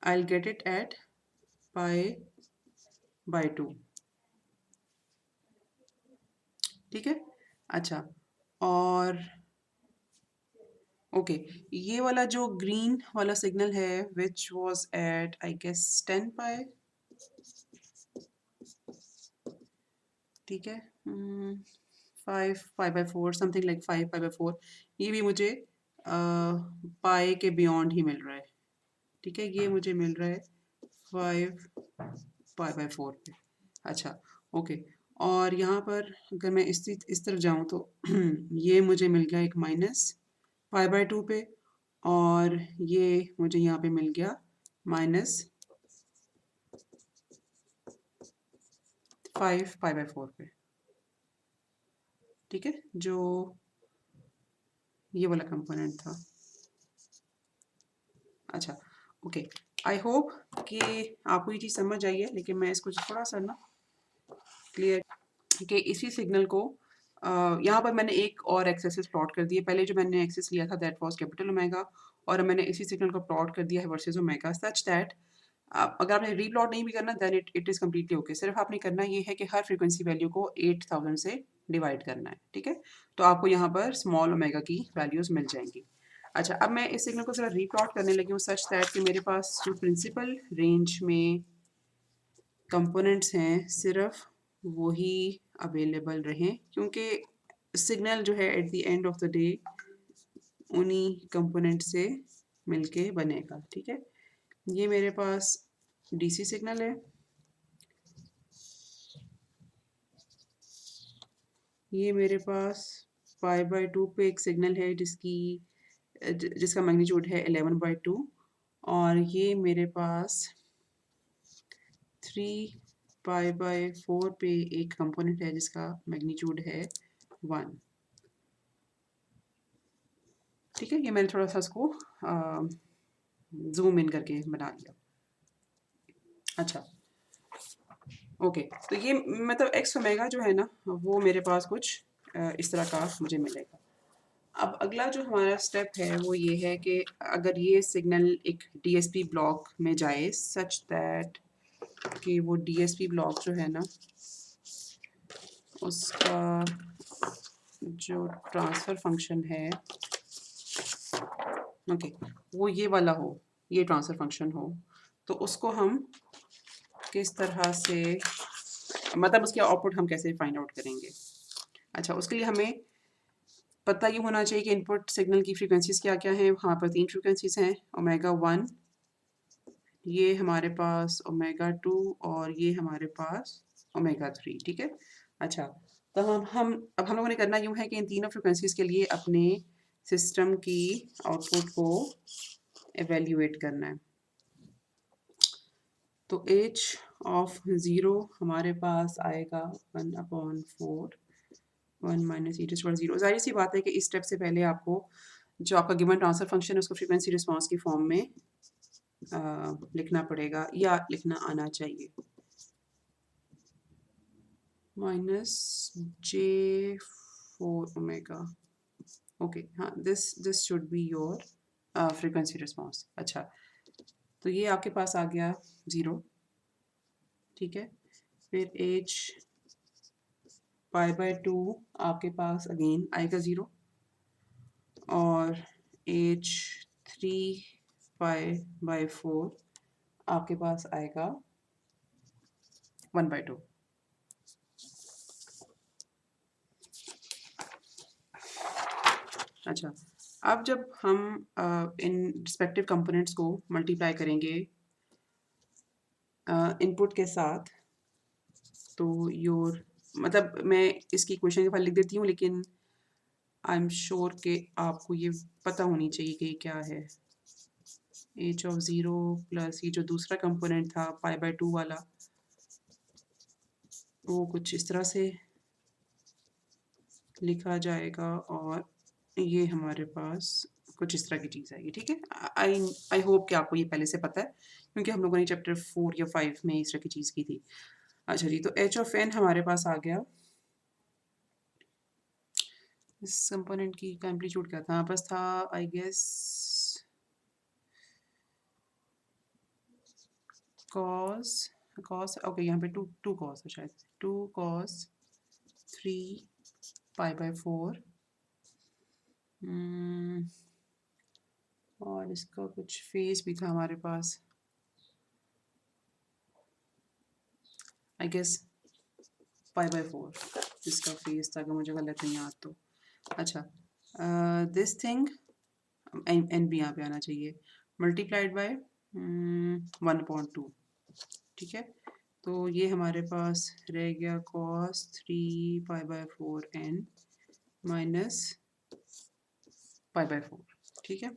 I will get it at pi, ठीक है। अच्छा, और ओके, ये वाला जो ग्रीन वाला सिग्नल है which was at I guess 10 pi, ठीक है, 5 पाई/4 समथिंग लाइक 5 पाई/4, ये भी मुझे पाई के बियॉन्ड ही मिल रहा है, ठीक है, ये मुझे मिल रहा है 5 पाई/4 पे। अच्छा, ओके, और यहाँ पर अगर मैं इस तरफ जाऊँ तो ये मुझे मिल गया एक -पाई/2 पे, और ये मुझे यहाँ पे मिल गया -5 पाई/4 पे, ठीक है, जो ये वाला कंपोनेंट था। अच्छा, ओके, आई होप कि आपको ये चीज़ समझ आई है, लेकिन मैं इसको थोड़ा सा ना क्लियर कि इसी सिग्नल को यहाँ पर मैंने एक और एक्सेस प्लॉट कर दिए। पहले जो मैंने एक्सेस लिया था दैट वाज कैपिटल ओमेगा, और मैंने इसी सिग्नल को प्लॉट कर दिया है वर्सेस ओमेगा, सच दैट अगर आपने रीप्लॉट नहीं भी करना then it is completely okay. सिर्फ आपने करना ये है कि हर फ्रीक्वेंसी वैल्यू को 8000 से डिवाइड करना है, ठीक है, तो आपको यहाँ पर स्मॉल ओमेगा की वैल्यूज़ मिल जाएंगी। अच्छा, अब मैं इस सिग्नल को ज़रा रीप्लॉट करने लगी हूँ सच दैट कि मेरे पास जो प्रिंसिपल रेंज में कंपोनेंट्स हैं सिर्फ वही अवेलेबल रहें, क्योंकि सिग्नल जो है at the end of the day उन्हीं कंपोनेंट से मिलके बनेगा, ठीक है। ये मेरे पास डीसी सिग्नल है, ये मेरे पास π/2 पे एक सिग्नल है जिसका मैग्नीट्यूड है 11/2, और ये मेरे पास 3π/4 पे एक कंपोनेंट है जिसका मैग्नीट्यूड है 1, ठीक है। ये मैंने थोड़ा सा इसको जूम इन करके बना लिया। अच्छा, ओके, तो ये मतलब एक्स ओमेगा जो है ना वो मेरे पास कुछ इस तरह का मुझे मिलेगा। अब अगला जो हमारा स्टेप है वो ये है कि अगर ये सिग्नल एक डीएसपी ब्लॉक में जाए सच दैट कि वो डीएसपी ब्लॉक जो है ना उसका जो ट्रांसफ़र फंक्शन है, ओके, वो ये वाला हो, ये ट्रांसफ़र फंक्शन हो, तो उसको हम किस तरह से, मतलब उसके आउटपुट हम कैसे फाइंड आउट करेंगे। अच्छा, उसके लिए हमें पता ये होना चाहिए कि इनपुट सिग्नल की फ्रीक्वेंसीज़ क्या-क्या हैं। हमारे पास 3 फ्रीक्वेंसीज़ हैं, ओमेगा 1, ये हमारे पास ओमेगा 2 और ये हमारे पास ओमेगा 3, ठीक है। अच्छा, तो हम लोगों ने करना यूँ है कि इन तीनों फ्रीक्वेंसीज़ के लिए अपने सिस्टम की आउटपुट को इवैल्यूएट करना है। तो h ऑफ 0 हमारे पास आएगा 1/4 1 माइनस e⁻0। ज़ाहिर सी बात है कि इस स्टेप से पहले आपको जो आपका गिवन ट्रांसफर फंक्शन है उसको फ्रीक्वेंसी रिस्पांस की फॉर्म में लिखना पड़ेगा या लिखना आना चाहिए। माइनस J4 ओमेगा, ओके, हाँ, this should be your frequency response. अच्छा, तो ये आपके पास आ गया 0, ठीक है। फिर h π/2 आपके पास अगेन आएगा 0, और h 3π/4 आपके पास आएगा 1/2। अच्छा, अब जब हम इन रिस्पेक्टिव कंपोनेंट्स को मल्टीप्लाई करेंगे इनपुट के साथ, तो योर, मतलब मैं इसकी इक्वेशन के फाइल लिख देती हूँ, लेकिन आई एम श्योर कि आपको ये पता होनी चाहिए कि क्या है। h ऑफ 0 प्लस ये जो दूसरा कंपोनेंट था π/2 वाला, वो कुछ इस तरह से लिखा जाएगा, और ये हमारे पास कुछ इस तरह की चीज़ आएगी, ठीक है। आई होप कि आपको ये पहले से पता है, क्योंकि हम लोगों ने चैप्टर 4 या 5 में इस तरह की चीज़ की थी। अच्छा जी, तो h ऑफ n हमारे पास आ गया। इस कंपोनेंट की का एम्पलीट्यूड क्या था हमारे पास, था आई गेस कॉस ओके, यहाँ पे टू कॉस है शायद, 2 cos 3π/4, और इसका कुछ फेज भी था हमारे पास, आई गेस π/4 इसका फेज था, अगर मुझे गलत नहीं याद तो। अच्छा, दिस थिंग एन भी यहाँ पे आना चाहिए, मल्टीप्लाइड बाय 1/2, ठीक है। तो ये हमारे पास रह गया cos 3π/4 n माइनस π/4, ठीक है।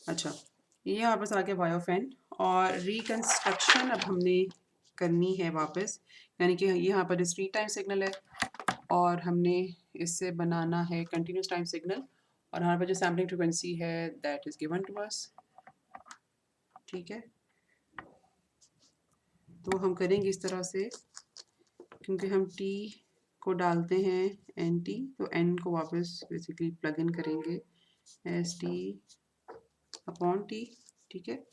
अच्छा, ये हमारे पास आ गया y ऑफ n, और रिकंस्ट्रक्शन अब हमने करनी है वापस, यानी कि यहाँ पर डिस्क्रीट टाइम सिग्नल है और हमने इससे बनाना है कंटिन्यूस टाइम सिग्नल, और हमारे पास जो सैम्पलिंग फ्रीक्वेंसी है that is given to us, ठीक है। तो हम करेंगे इस तरह से, क्योंकि हम t को डालते हैं nt, तो n को वापस बेसिकली प्लग इन करेंगे एस टी अपॉन टी, ठीक है।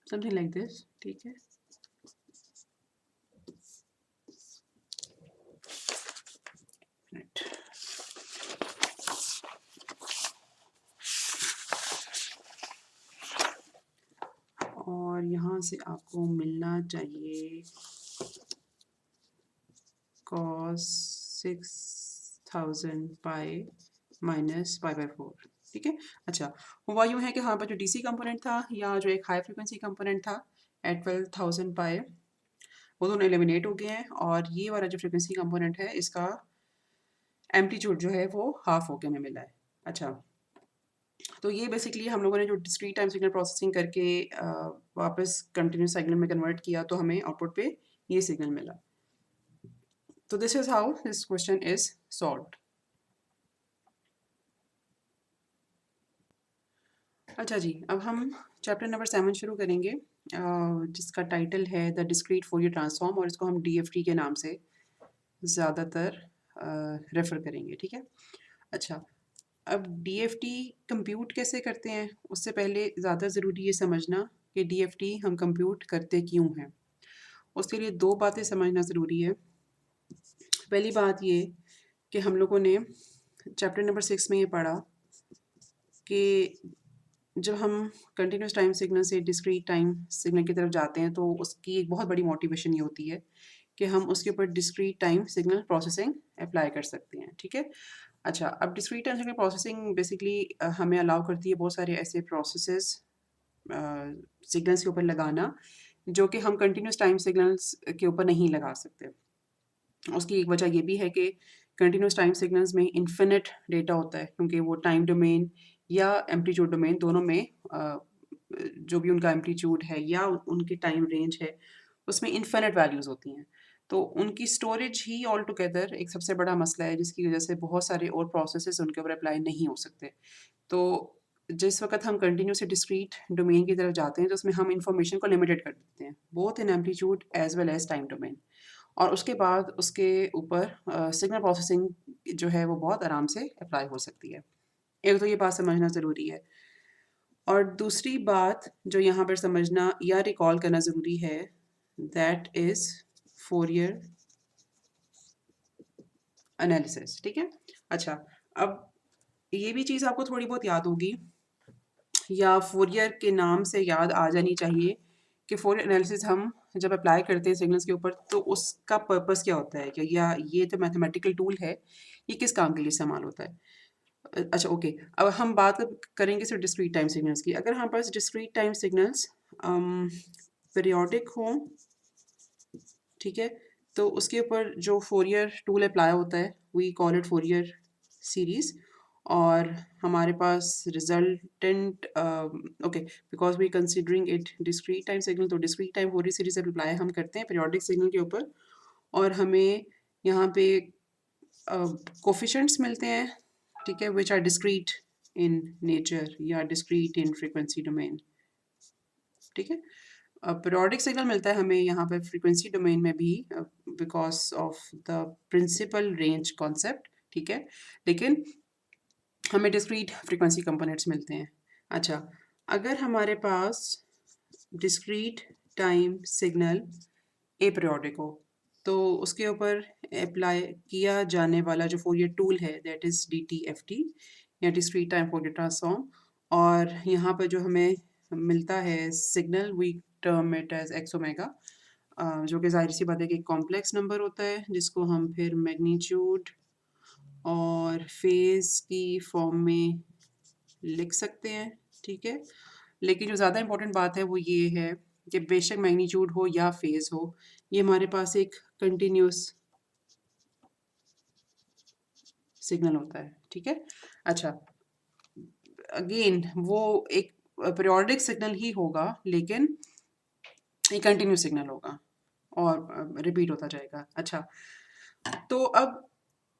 समथिंग लाइक दिस, ठीक है। Right. और यहाँ से आपको मिलना चाहिए cos 6000 pi minus pi by 4, ठीक है। अच्छा, हुआ यूँ है कि यहाँ पर जो डीसी कंपोनेंट था या जो एक हाई फ्रिक्वेंसी कंपोनेंट था एट 12000 पाई, वो दोनों एलिमिनेट हो गए हैं और ये वाला जो फ्रिक्वेंसी कंपोनेंट है इसका एम्पलीट्यूड जो है वो हाफ होके हमें मिला है। अच्छा, तो ये बेसिकली हम लोगों ने जो डिस्क्रीट टाइम सिग्नल प्रोसेसिंग करके वापस कंटिन्यूस सिग्नल में कन्वर्ट किया तो हमें आउटपुट पे ये सिग्नल मिला। तो this is how this question is solved. अच्छा जी, अब हम चैप्टर नंबर 7 शुरू करेंगे, जिसका टाइटल है द डिस्क्रीट फोरियर ट्रांसफॉर्म, और इसको हम डीएफटी के नाम से ज़्यादातर रेफ़र करेंगे, ठीक है। अच्छा, अब डीएफटी कंप्यूट कैसे करते हैं उससे पहले ज़्यादा ज़रूरी ये समझना कि डीएफटी हम कंप्यूट करते क्यों हैं। उसके लिए दो बातें समझना ज़रूरी है। पहली बात ये कि हम लोगों ने चैप्टर नंबर 6 में ये पढ़ा कि जब हम कंटिन्यूस टाइम सिग्नल से डिस्क्रीट टाइम सिग्नल की तरफ जाते हैं तो उसकी एक बहुत बड़ी मोटिवेशन ये होती है कि हम उसके ऊपर discrete time signal processing apply कर सकते हैं, ठीक है। अच्छा, अब discrete time signal processing basically हमें अलाउ करती है बहुत सारे ऐसे प्रोसेसेस सिग्नल्स के ऊपर लगाना जो कि हम कंटिन्यूस टाइम सिग्नल्स के ऊपर नहीं लगा सकते। उसकी एक वजह ये भी है कि कंटिन्यूस टाइम सिग्नल्स में इन्फिनिट डेटा होता है, क्योंकि वो टाइम डोमेन या एम्पलीट्यूड डोमेन दोनों में जो भी उनका एम्पलीट्यूड है या उनकी टाइम रेंज है उसमें इन्फिनिट वैल्यूज़ होती हैं। तो उनकी स्टोरेज ही ऑल टुगेदर एक सबसे बड़ा मसला है जिसकी वजह से बहुत सारे और प्रोसेसेस उनके ऊपर अप्लाई नहीं हो सकते। तो जिस वक़्त हम कंटिन्यूस डिस्क्रीट डोमेन की तरफ जाते हैं तो उसमें हम इंफॉर्मेशन को लिमिटेड कर देते हैं, both in amplitude as well as time domain. और उसके बाद उसके ऊपर सिग्नल प्रोसेसिंग जो है वो बहुत आराम से अप्लाई हो सकती है। एक तो ये बात समझना ज़रूरी है, और दूसरी बात जो यहाँ पर समझना या रिकॉल करना ज़रूरी है, दैट इज़ फोरियर एनालिसिस, ठीक है। अच्छा, अब ये भी चीज़ आपको थोड़ी बहुत याद होगी या फोरियर के नाम से याद आ जानी चाहिए कि फोरियर एनालिसिस हम जब अप्लाई करते हैं सिग्नल्स के ऊपर तो उसका पर्पस क्या होता है, कि या ये जो मैथमेटिकल टूल है ये किस काम के लिए इस्तेमाल होता है। अच्छा, ओके, अब हम बात करेंगे सिर्फ डिस्क्रीट टाइम सिग्नल्स की। अगर हमारे पास डिस्क्रीट टाइम सिग्नल्स पीरियोडिक हों, ठीक है, तो उसके ऊपर जो फोरियर टूल अप्लाई होता है we call it Fourier series, और हमारे पास resultant okay, because we considering it discrete time signal, तो discrete time Fourier series apply हम करते हैं पीरियोडिक सिग्नल के ऊपर, और हमें यहाँ पे कोफिशेंट्स मिलते हैं, ठीक है, which are discrete in nature या डिस्क्रीट इन फ्रीक्वेंसी डोमेन, ठीक है। पीरियोडिक सिग्नल मिलता है हमें यहाँ पे फ्रीक्वेंसी डोमेन में भी because of the principal range concept, ठीक है, लेकिन हमें डिस्क्रीट फ्रीक्वेंसी कंपोनेंट्स मिलते हैं। अच्छा, अगर हमारे पास डिस्क्रीट टाइम सिग्नल अपीरियोडिक हो तो उसके ऊपर अप्लाई किया जाने वाला जो फोरियर टूल है दैट इज़ DTFT या डिस्क्रीट टाइम फोरियर ट्रांसफॉर्म, और यहाँ पर जो हमें मिलता है signal we term it as x omega, जो कि ज़ाहिर सी बात है कि एक कॉम्प्लेक्स नंबर होता है जिसको हम फिर मैग्नीट्यूड और फेज़ की फॉर्म में लिख सकते हैं, ठीक है। लेकिन जो ज़्यादा इम्पोर्टेंट बात है वो ये है कि बेशक मैग्नीट्यूड हो या फेज़ हो, ये हमारे पास एक कंटिन्यूस सिग्नल होता है, ठीक है। अच्छा, अगेन वो एक पीरियोडिक सिग्नल ही होगा लेकिन एक कंटिन्यूस सिग्नल होगा और रिपीट होता जाएगा। अच्छा, तो अब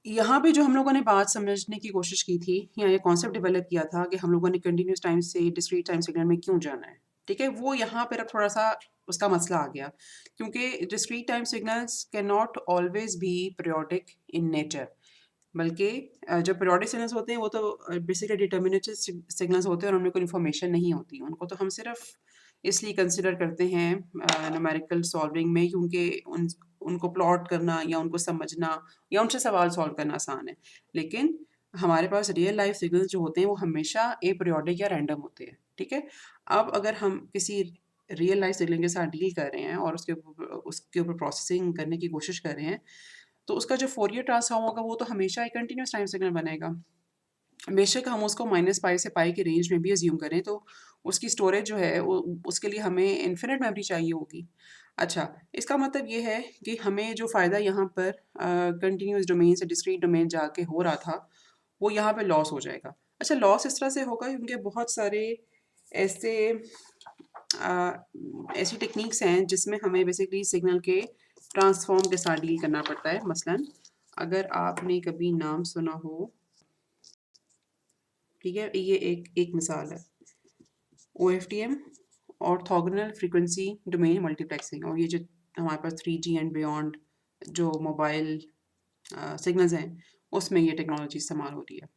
यहाँ पे जो हम लोगों ने बात समझने की कोशिश की थी या ये कॉन्सेप्ट डेवलप किया था कि हम लोगों ने कंटिन्यूस टाइम से डिस्क्रीट टाइम सिग्नल में क्यों जाना है, ठीक है, वो यहाँ पर अब थोड़ा सा उसका मसला आ गया, क्योंकि discrete time signals can not always be periodic in nature, बल्कि जो पीरियोडिक सिग्नल्स होते हैं वो तो बेसिकली डिटर्मिनेटिव सिग्नल्स होते हैं और उनमें कोई इन्फॉर्मेशन नहीं होती, उनको तो हम सिर्फ इसलिए कंसिडर करते हैं न्यूमेरिकल सॉल्विंग में, क्योंकि उनको प्लॉट करना या उनको समझना या उनसे सवाल सॉल्व करना आसान है। लेकिन हमारे पास रियल लाइफ सिग्नल्स जो होते हैं वो हमेशा एपरियोडिक या रैंडम होते हैं, ठीक है? अब अगर हम किसी रियल लाइफ सिग्नल के साथ डील कर रहे हैं और उसके ऊपर प्रोसेसिंग करने की कोशिश कर रहे हैं, तो उसका जो फोरियर ट्रांसफॉर्म होगा वो तो हमेशा एक कंटिन्यूस टाइम सिग्नल बनेगा। बेशक हम उसको -π से π के रेंज में भी अज़्यूम करें, तो उसकी स्टोरेज जो है वो उसके लिए हमें इन्फिनिट मेमोरी चाहिए होगी। अच्छा, इसका मतलब ये है कि हमें जो फ़ायदा यहाँ पर कंटीन्यूअस डोमेन से डिस्क्रीट डोमेन जाके हो रहा था, वो यहाँ पे लॉस हो जाएगा। अच्छा, लॉस इस तरह से होगा क्योंकि बहुत सारे ऐसे ऐसी टेक्निक्स हैं जिसमें हमें बेसिकली सिग्नल के ट्रांसफॉर्म के साथ डील करना पड़ता है। मसलन अगर आपने कभी नाम सुना हो, ठीक है, ये एक मिसाल है, OFDM, orthogonal frequency domain multiplexing. और ये जो हमारे पास 3G एंड बियॉन्ड जो मोबाइल सिग्नल्स हैं, उसमें ये टेक्नोलॉजी इस्तेमाल हो रही है।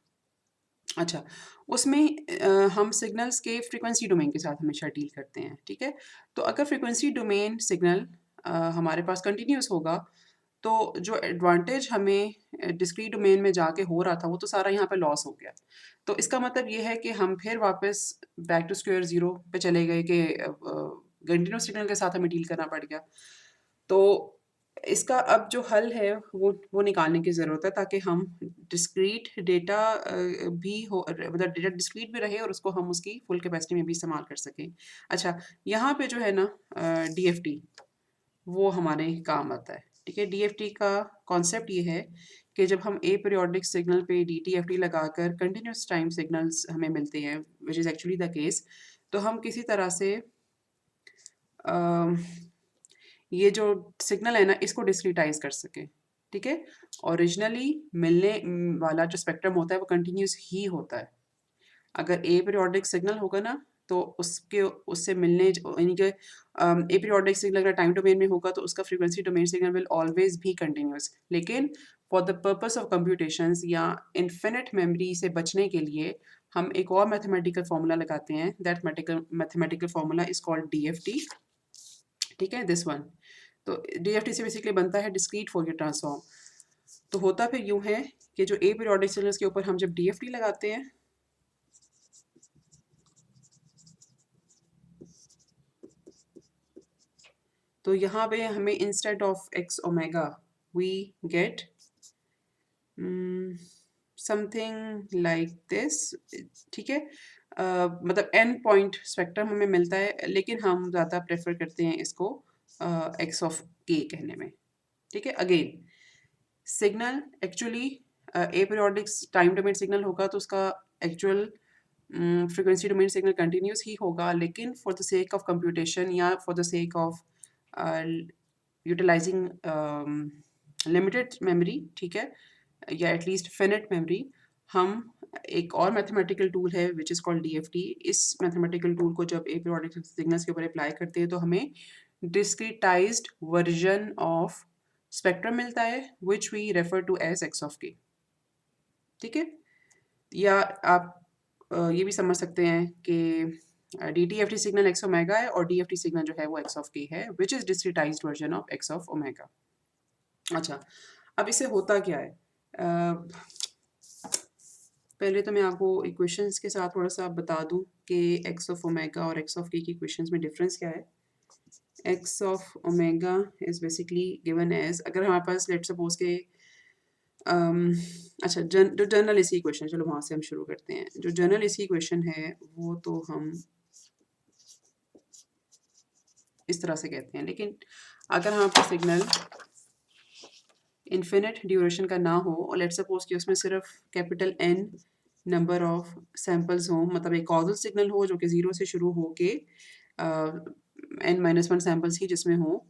अच्छा, उसमें हम सिग्नल्स के फ्रीक्वेंसी डोमेन के साथ हमेशा डील करते हैं, ठीक है? तो अगर फ्रीक्वेंसी डोमेन सिग्नल हमारे पास कंटिन्यूअस होगा, तो जो एडवांटेज हमें डिस्क्रीट डोमेन में जाके हो रहा था, वो तो सारा यहाँ पे लॉस हो गया। तो इसका मतलब ये है कि हम फिर वापस बैक टू स्क्वायर ज़ीरो पे चले गए कि कंटिन्यूअस सिग्नल के साथ हमें डील करना पड़ गया। तो इसका अब जो हल है वो निकालने की ज़रूरत है, ताकि हम डिस्क्रीट डेटा भी हो, मतलब डेटा डिस्क्रीट भी रहे और उसको हम उसकी फुल कैपेसिटी में भी इस्तेमाल कर सकें। अच्छा, यहाँ पे जो है ना DFT, वो हमारे काम आता है, ठीक है? DFT का कॉन्सेप्ट ये है कि जब हम अपीरियोडिक सिग्नल पे DTFT लगाकर कंटिन्यूअस टाइम सिग्नल्स हमें मिलते हैं, which is actually the case, तो हम किसी तरह से अ, ये जो सिग्नल है ना, इसको डिस्क्रीटाइज़ कर सकें, ठीक है? ओरिजिनली मिलने वाला जो स्पेक्ट्रम होता है वो कंटिन्यूअस ही होता है। अगर अपीरियोडिक सिग्नल होगा ना, तो उसके उससे मिलने यानी कि अपीरियोडिक सिग्नल अगर टाइम डोमेन में होगा तो उसका frequency domain signal will always be continuous. लेकिन for the purpose of computations या इन्फिनिट मेमोरी से बचने के लिए हम एक और मैथमेटिकल फार्मूला लगाते हैं। That mathematical formula is called DFT, ठीक है, दिस वन। तो DFT से बेसिकली बनता है डिस्क्रीट फोरियर ट्रांसफॉर्म। तो होता फिर यूँ है कि जो अपीरियोडिक सिग्नल्स के ऊपर हम जब DFT लगाते हैं, तो यहाँ पे हमें instead of x omega we get something like this, ठीक है? मतलब एन पॉइंट स्पेक्ट्रम हमें मिलता है, लेकिन हम ज़्यादा प्रेफर करते हैं इसको एक्स ऑफ के कहने में, ठीक है? Again signal actually aperiodic time domain signal होगा तो उसका actual frequency domain signal continuous ही होगा, लेकिन for the sake of computation या for the sake of utilising limited memory, ठीक है, या एटलीस्ट फिनिट मेमोरी, हम एक और मैथमेटिकल टूल है विच इज़ कॉल्ड DFT। इस मैथमेटिकल टूल को जब अपीरियोडिक सिग्नल्स के ऊपर अप्लाई करते हैं तो हमें डिस्क्रीटाइज्ड वर्जन ऑफ स्पेक्ट्रम मिलता है which we refer to as x of k, ठीक है? या आप ये भी समझ सकते हैं कि DTFT सिग्नल एक्स ओमेगा है और DFT सिग्नल जो है वो एक्स ऑफ के है, which is discretised version of x of omega. अच्छा, अब इससे होता क्या है? पहले तो मैं आपको इक्वेशंस के साथ थोड़ा-सा बता दूँ कि एक्स ऑफ ओमेगा और एक्स ऑफ के की इक्वेशंस में डिफरेंस क्या है? X of omega is basically given as, अगर हमारे पास लेट्स सपोज़ के अच्छा, जो जनरल एसी इक्वेशन, चलो वहाँ से हम शुरू करते हैं। जो जनरल एसी इक्वेशन है वो तो हम इस तरह से कहते हैं, लेकिन अगर हमारे पास सिग्नल इन्फिनिट ड्यूरेशन का ना हो और लेट्स सपोज कि उसमें सिर्फ capital N number of samples हों, मतलब एक कॉजल सिग्नल हो जो कि ज़ीरो से शुरू हो के N-1 सैंपल्स ही जिसमें हो,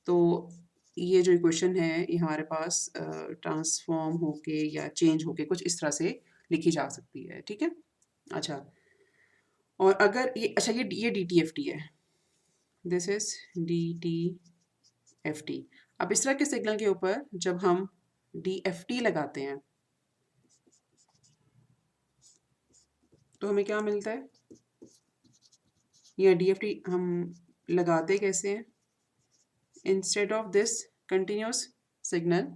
तो ये जो इक्वेशन है ये हमारे पास ट्रांसफॉर्म होके या चेंज होके कुछ इस तरह से लिखी जा सकती है, ठीक है? अच्छा, और अगर ये अच्छा ये DTFT है, दिस इज DTFT। अब इस तरह के सिग्नल के ऊपर जब हम DFT लगाते हैं तो हमें क्या मिलता है? या DFT हम लगाते कैसे हैं? Instead of this continuous signal,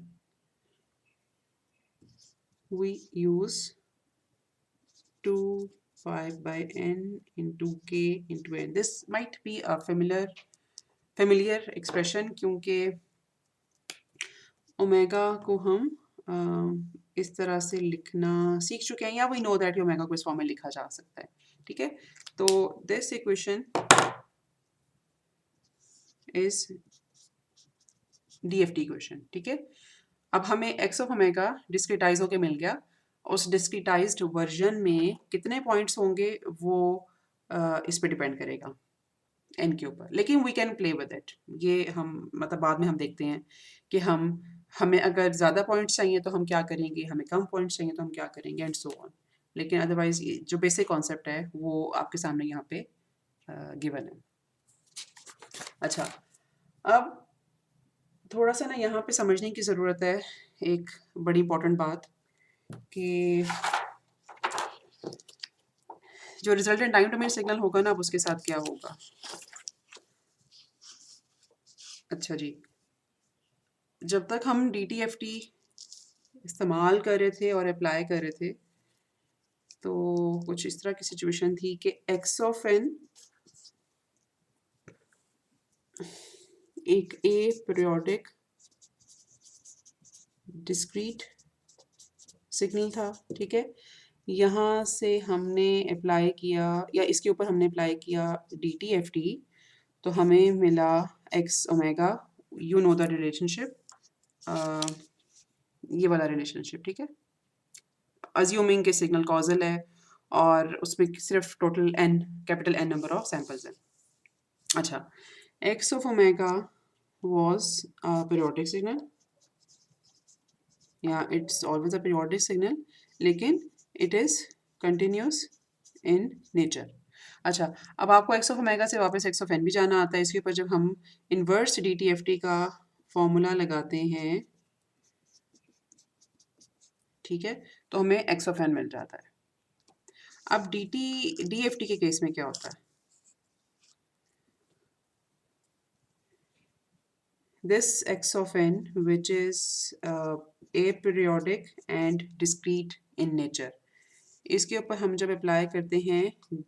we use 2 pi by n into k into n. This might be a familiar expression क्योंकि ओमेगा को हम इस तरह से लिखना सीख चुके हैं, या वी नो दैट ओमेगा को इस फॉर्म में लिखा जा सकता है, ठीक है। तो this equation is DFT equation, ठीक है। अब हमें x ऑफ ओमेगा डिस्क्रिटाइज होके मिल गया। उस डिस्क्रिटाइज्ड वर्जन में कितने पॉइंट्स होंगे वो इस पे डिपेंड करेगा n के ऊपर, लेकिन we can play with it. ये हम मतलब बाद में हम देखते हैं कि हमें अगर ज़्यादा पॉइंट्स चाहिए तो हम क्या करेंगे, हमें कम पॉइंट्स चाहिए तो हम क्या करेंगे, एंड सो ऑन। लेकिन अदरवाइज जो बेसिक कॉन्सेप्ट है वो आपके सामने यहाँ पे गिवन है। अच्छा, अब थोड़ा सा ना यहाँ पे समझने की ज़रूरत है एक बड़ी इंपॉर्टेंट बात कि जो रिजल्टेंट टाइम डोमेन सिग्नल होगा ना, अब उसके साथ क्या होगा। अच्छा जी, जब तक हम DTFT इस्तेमाल कर रहे थे और अप्लाई कर रहे थे तो कुछ इस तरह की सिचुएशन थी कि x ऑफ n एक ए पीरियोडिक डिस्क्रीट सिग्नल था, ठीक है। यहाँ से हमने अप्लाई किया या इसके ऊपर हमने अप्लाई किया DTFT, तो हमें मिला x omega, you know the relationship, ये वाला रिलेशनशिप, ठीक है। अज्यूमिंग के सिग्नल कॉजल है और उसमें सिर्फ total n capital N number of samples हैं। अच्छा, x of omega was a periodic signal, yeah, it's always a periodic signal, लेकिन it is continuous in nature। अच्छा, अब आपको x ऑफ ओमेगा से वापस x ऑफ n भी जाना आता है। इसके ऊपर जब हम इन्वर्स DTFT का फॉर्मूला लगाते हैं, ठीक है, तो हमें x ऑफ n मिल जाता है। अब DFT के केस में क्या होता है? This x of n which is aperiodic and discrete in nature, इसके ऊपर हम जब अप्लाई करते हैं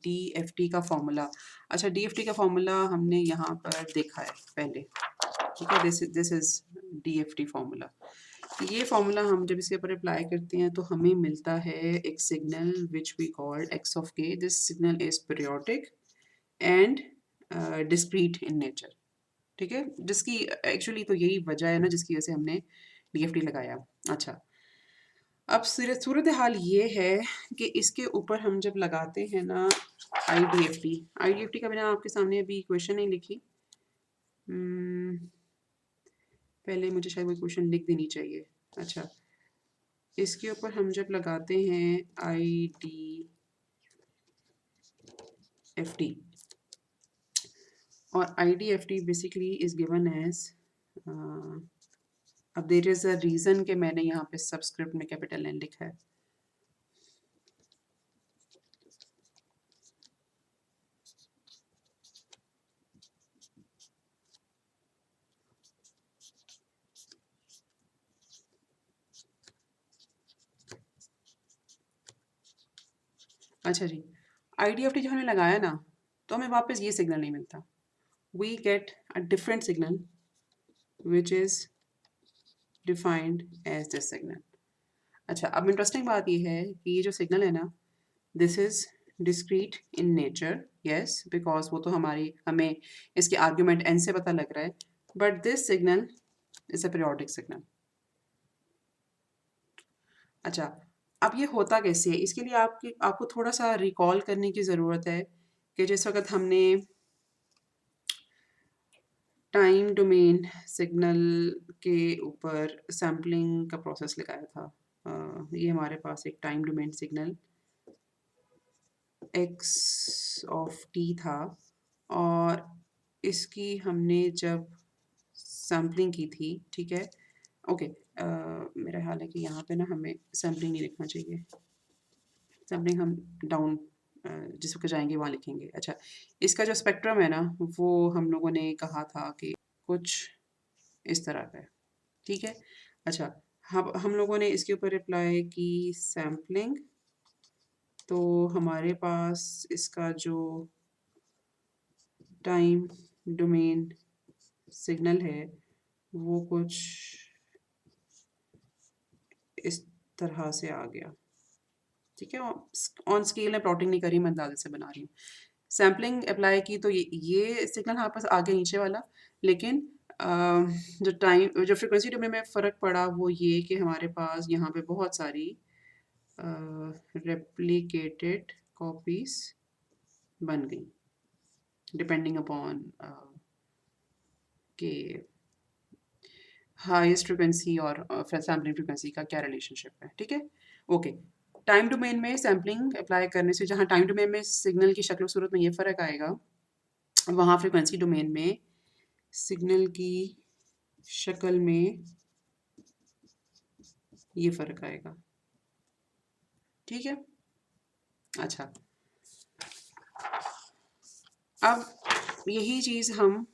DFT का फॉर्मूला। अच्छा, DFT का फॉर्मूला हमने यहाँ पर देखा है पहले, ठीक है। This is DFT formula. ये फॉर्मूला हम जब इसके ऊपर अप्लाई करते हैं तो हमें मिलता है एक signal which we called x of k। This signal is periodic and discrete in nature, ठीक है। जिसकी एक्चुअली तो यही वजह है ना जिसकी वजह से हमने DFT लगाया। अच्छा, अब सूरत हाल ये है कि इसके ऊपर हम जब लगाते हैं ना IDFT का मैंने आपके सामने अभी क्वेश्चन नहीं लिखी, पहले मुझे शायद वो क्वेश्चन लिख देनी चाहिए। अच्छा, इसके ऊपर हम जब लगाते हैं IDFT, और IDFT basically is given as, अब देयर इज अ रीज़न कि मैंने यहाँ पे सबस्क्रिप्ट में कैपिटल N लिखा है। अच्छा जी, IDFT जब हमने लगाया ना तो हमें वापस ये सिग्नल नहीं मिलता। We get a different signal which is defined as this signal. अच्छा, अब इंटरेस्टिंग बात ये है कि ये जो सिग्नल है ना, this is discrete in nature, yes, because वो तो हमें इसके आर्ग्यूमेंट n से पता लग रहा है, but this signal is a periodic signal. अच्छा, अब ये होता कैसे है, इसके लिए आपको थोड़ा सा रिकॉल करने की ज़रूरत है कि जिस वक्त हमने टाइम डोमेन सिग्नल के ऊपर सैम्पलिंग का प्रोसेस लगाया था। ये हमारे पास एक time domain signal x of t था, और इसकी हमने जब सैम्पलिंग की थी, ठीक है। ओके, मेरा ख्याल है कि यहाँ पे ना हमें सैम्पलिंग नहीं लिखना चाहिए, सैम्पलिंग हम डाउन जिस वक्त जाएंगे वहाँ लिखेंगे। अच्छा, इसका जो स्पेक्ट्रम है ना, वो हम लोगों ने कहा था कि कुछ इस तरह का है, ठीक है। अच्छा, हम लोगों ने इसके ऊपर अप्लाई की सैम्पलिंग, तो हमारे पास इसका जो टाइम डोमेन सिग्नल है वो कुछ इस तरह से आ गया, ठीक है। ऑन स्केल में प्लॉटिंग नहीं करी, मैं अंदाजे से बना रही हूँ। सैम्पलिंग अप्लाई की तो ये सिग्नल हमारे पास आ गया नीचे वाला, लेकिन जो फ्रिक्वेंसी डोमेन में फ़र्क पड़ा वो ये कि हमारे पास यहाँ पे बहुत सारी रेप्लिकेटेड कॉपीज बन गई, डिपेंडिंग अपॉन के हाईएस्ट फ्रिक्वेंसी और सैम्पलिंग फ्रिक्वेंसी का क्या रिलेशनशिप है, ठीक है। ओके, टाइम डोमेन में सैम्पलिंग अप्लाई करने से जहाँ टाइम डोमेन में सिग्नल की शक्ल सूरत में ये फ़र्क आएगा, वहाँ फ्रिक्वेंसी डोमेन में सिग्नल की शक्ल में ये फ़र्क आएगा, ठीक है। अच्छा, अब यही चीज़ हम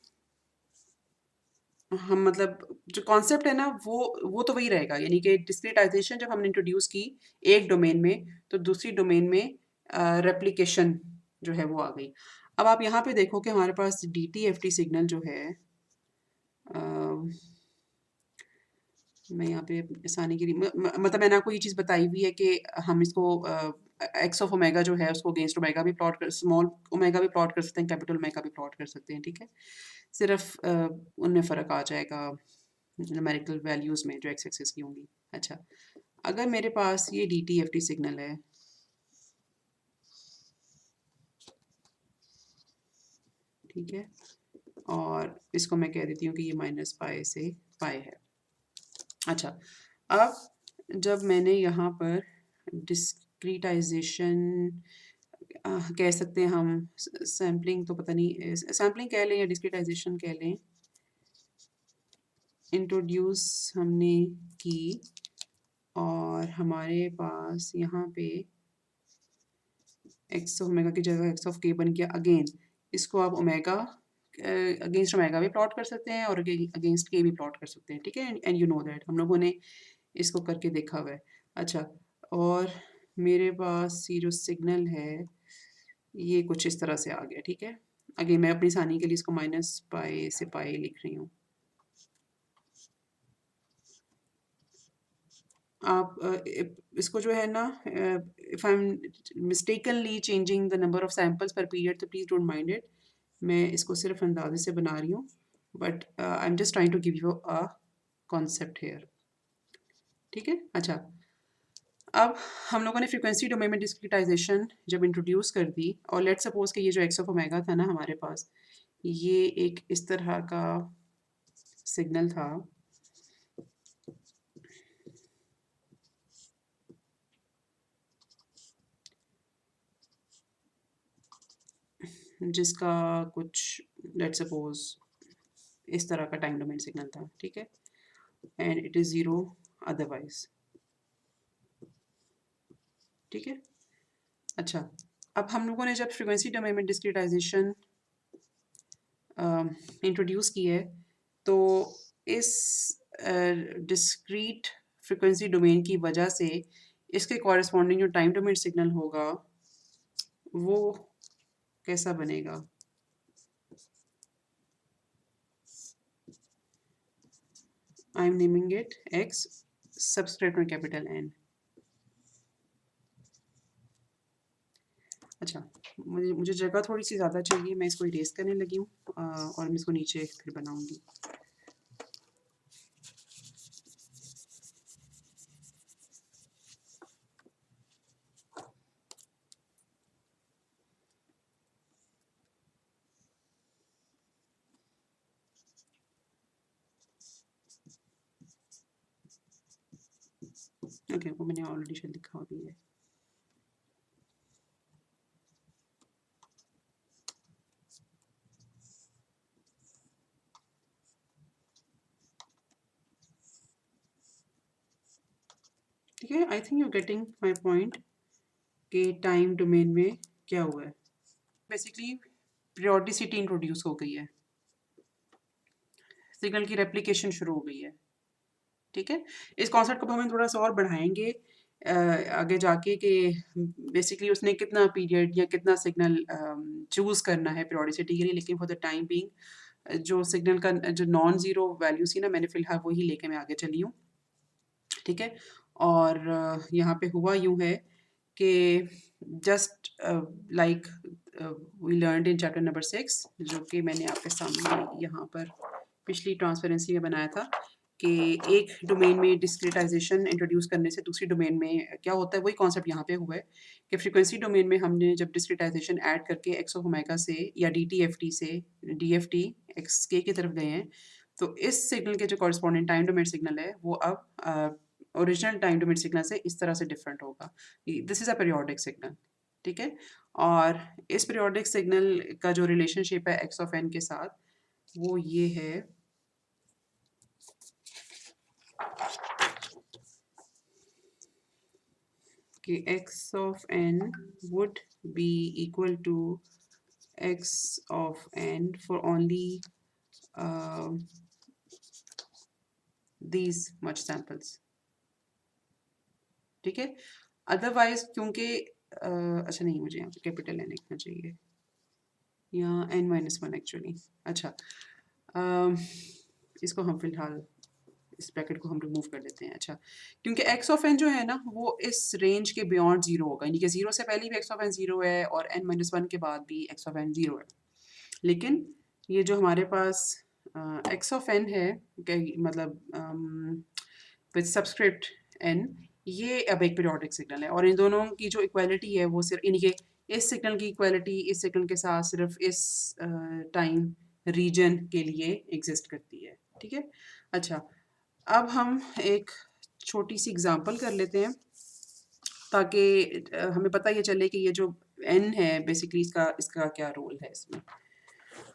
मतलब जो कॉन्सेप्ट है ना वो तो वही रहेगा, यानी कि डिस्क्रिटाइजेशन जब हमने इंट्रोड्यूस की एक डोमेन में, तो दूसरी डोमेन में रेप्लिकेशन जो है वो आ गई। अब आप यहाँ पे देखो कि हमारे पास DTFT सिग्नल जो है, मैं यहाँ पे आसानी के लिए मतलब मैंने आपको ये चीज़ बताई हुई है कि हम इसको एक्स ऑफ ओमेगा जो है उसको अगेंस्ट ओमेगा भी प्लॉट कर, स्मॉल ओमेगा भी प्लॉट कर सकते हैं, कैपिटल ओमेगा भी प्लॉट कर सकते हैं, ठीक है। सिर्फ उनमें फ़र्क आ जाएगा न्यूमेरिकल वैल्यूज़ में जो एक्स एक्सिस की होंगी। अच्छा, अगर मेरे पास ये DTFT सिग्नल है, ठीक है, और इसको मैं कह देती हूँ कि ये -π से π है। अच्छा, अब जब मैंने यहाँ पर डिस्क्रीटाइजेशन कह सकते हैं हम, सैम्पलिंग तो पता नहीं, सैम्पलिंग कह लें या डिस्क्रीटाइजेशन कह लें, इंट्रोड्यूस हमने की और हमारे पास यहाँ पे एक्स ऑफ ओमेगा की जगह एक्स ऑफ के बन गया। अगेन इसको आप ओमेगा अगेंस्ट ओमेगा भी प्लॉट कर सकते हैं और अगेंस्ट के भी प्लॉट कर सकते हैं, ठीक है। एंड यू नो दैट हम लोगों ने इसको करके देखा हुआ है। अच्छा, और मेरे पास ये जो सिग्नल है ये कुछ इस तरह से आ गया, ठीक है। अगेन मैं अपनी आसानी के लिए इसको -π से π लिख रही हूँ। आप इसको जो है ना, if I am mistakenly changing the number of samples per period, तो प्लीज़ डोंट माइंड इट। मैं इसको सिर्फ अंदाजे से बना रही हूँ, but I am just trying to give you a concept here, ठीक है। अच्छा, अब हम लोगों ने फ्रीक्वेंसी डोमेन में डिस्क्रिटाइजेशन जब इंट्रोड्यूस कर दी, और लेट्स सपोज कि ये जो एक्स ऑफ ओमेगा था ना हमारे पास, ये एक इस तरह का सिग्नल था, जिसका कुछ लेट्स सपोज इस तरह का टाइम डोमेन सिग्नल था, ठीक है, and it is zero otherwise, ठीक है। अच्छा, अब हम लोगों ने जब फ्रीक्वेंसी डोमेन में डिस्क्रिटाइजेशन इंट्रोड्यूस की है, तो इस डिस्क्रीट फ्रीक्वेंसी डोमेन की वजह से इसके कॉरेस्पॉन्डिंग जो टाइम डोमेन सिग्नल होगा वो कैसा बनेगा। I am naming it x subscript में कैपिटल N। अच्छा, मुझे जगह थोड़ी सी ज़्यादा चाहिए, मैं इसको इरेज करने लगी हूँ और मैं इसको नीचे फिर बनाऊँगी। ओके, वो मैंने ऑलरेडी शायद लिखा भी है। ठीक है, I think you getting my point कि टाइम डोमेन में क्या हुआ है, बेसिकली पीरियोडिसिटी इंट्रोड्यूस हो गई है, सिग्नल की रेप्लिकेशन शुरू हो गई है। ठीक है, इस कॉन्सेप्ट को हम थोड़ा सा और बढ़ाएंगे आगे जाके कि बेसिकली उसने कितना पीरियड या कितना सिग्नल चूज करना है पीरियोडिसिटी के लिए, लेकिन फॉर द टाइम बीइंग जो सिग्नल का जो नॉन ज़ीरो वैल्यू थी ना, मैंने फ़िलहाल वही लेके मैं आगे चली हूँ। ठीक है, और यहाँ पे हुआ यूँ है कि just like we learned in chapter number 6, जो कि मैंने आपके सामने यहाँ पर पिछली ट्रांसपेरेंसी में बनाया था कि एक डोमेन में डिस्क्रिटाइजेशन इंट्रोड्यूस करने से दूसरी डोमेन में क्या होता है, वही कॉन्सेप्ट यहाँ पे हुआ है कि फ्रीक्वेंसी डोमेन में हमने जब डिस्क्रिटाइजेशन ऐड करके एक्स ऑफ ओमेगा से या डी टी एफ टी से डी एफ टी एक्स के की तरफ गए हैं, तो इस सिग्नल के जो कॉरस्पॉन्डिंग टाइम डोमेन सिग्नल है वो अब ओरिजिनल टाइम डोमेन सिग्नल से इस तरह से डिफरेंट होगा। This is a periodic signal. ठीक है, और इस पीरियोडिक सिग्नल का जो रिलेशनशिप है एक्स ऑफ एन के साथ वो ये है कि x of n would be equal to x of n for only these much samples। ठीक है, अदरवाइज क्योंकि अच्छा नहीं, मुझे यहाँ पे कैपिटल एन लिखना चाहिए, यहाँ n-1 एक्चुअली। अच्छा, इसको हम फिलहाल इस ब्रैकेट को हम रिमूव कर देते हैं। अच्छा, क्योंकि x ऑफ n जो है ना वो इस रेंज के बियॉन्ड ज़ीरो होगा, यानी कि ज़ीरो से पहले भी x ऑफ n ज़ीरो है और n-1 के बाद भी x ऑफ n ज़ीरो है। लेकिन ये जो हमारे पास x ऑफ n है, मतलब विद सब्सक्रिप्ट n, ये अब एक पीरियोडिक सिग्नल है और इन दोनों की जो इक्वालिटी है वो सिर्फ यानी कि इस सिग्नल की इक्वालिटी इस सिग्नल के साथ सिर्फ इस टाइम रीजन के लिए एग्जिस्ट करती है। ठीक है, अच्छा, अब हम एक छोटी सी एग्जांपल कर लेते हैं ताकि हमें पता ये चले कि ये जो n है बेसिकली इसका इसका क्या रोल है इसमें।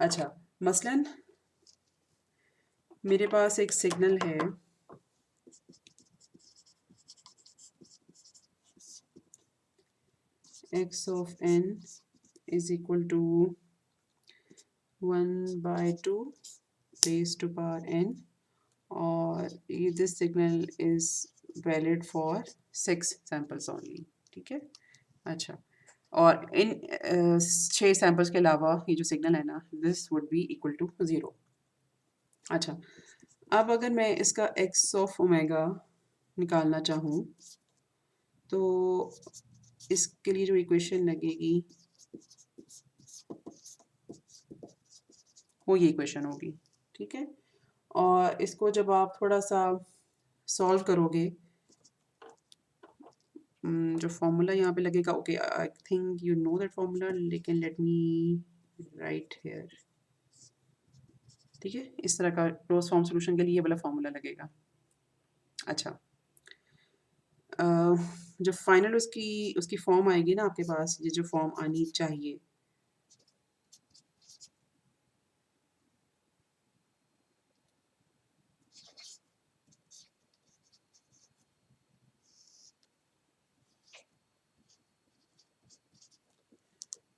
अच्छा, मसलन मेरे पास एक सिग्नल है x of n is equal to 1/2 raised to power n, और this signal is valid for 6 samples only। ठीक है, अच्छा, और इन 6 सैम्पल्स के अलावा ये जो सिग्नल है ना this would be equal to 0। अच्छा, अब अगर मैं इसका x ऑफ ओमेगा निकालना चाहूँ तो इसके लिए जो इक्वेशन लगेगी वो ये इक्वेशन होगी। ठीक है, और इसको जब आप थोड़ा सा सॉल्व करोगे, जो फॉर्मूला यहाँ पे लगेगा, okay I think you know that formula, लेकिन लेट मी राइट हेयर। ठीक है, इस तरह का क्लोज फॉर्म सॉल्यूशन के लिए ये वाला फॉर्मूला लगेगा। अच्छा, जो फाइनल उसकी उसकी फॉर्म आएगी ना आपके पास, ये जो फॉर्म आनी चाहिए,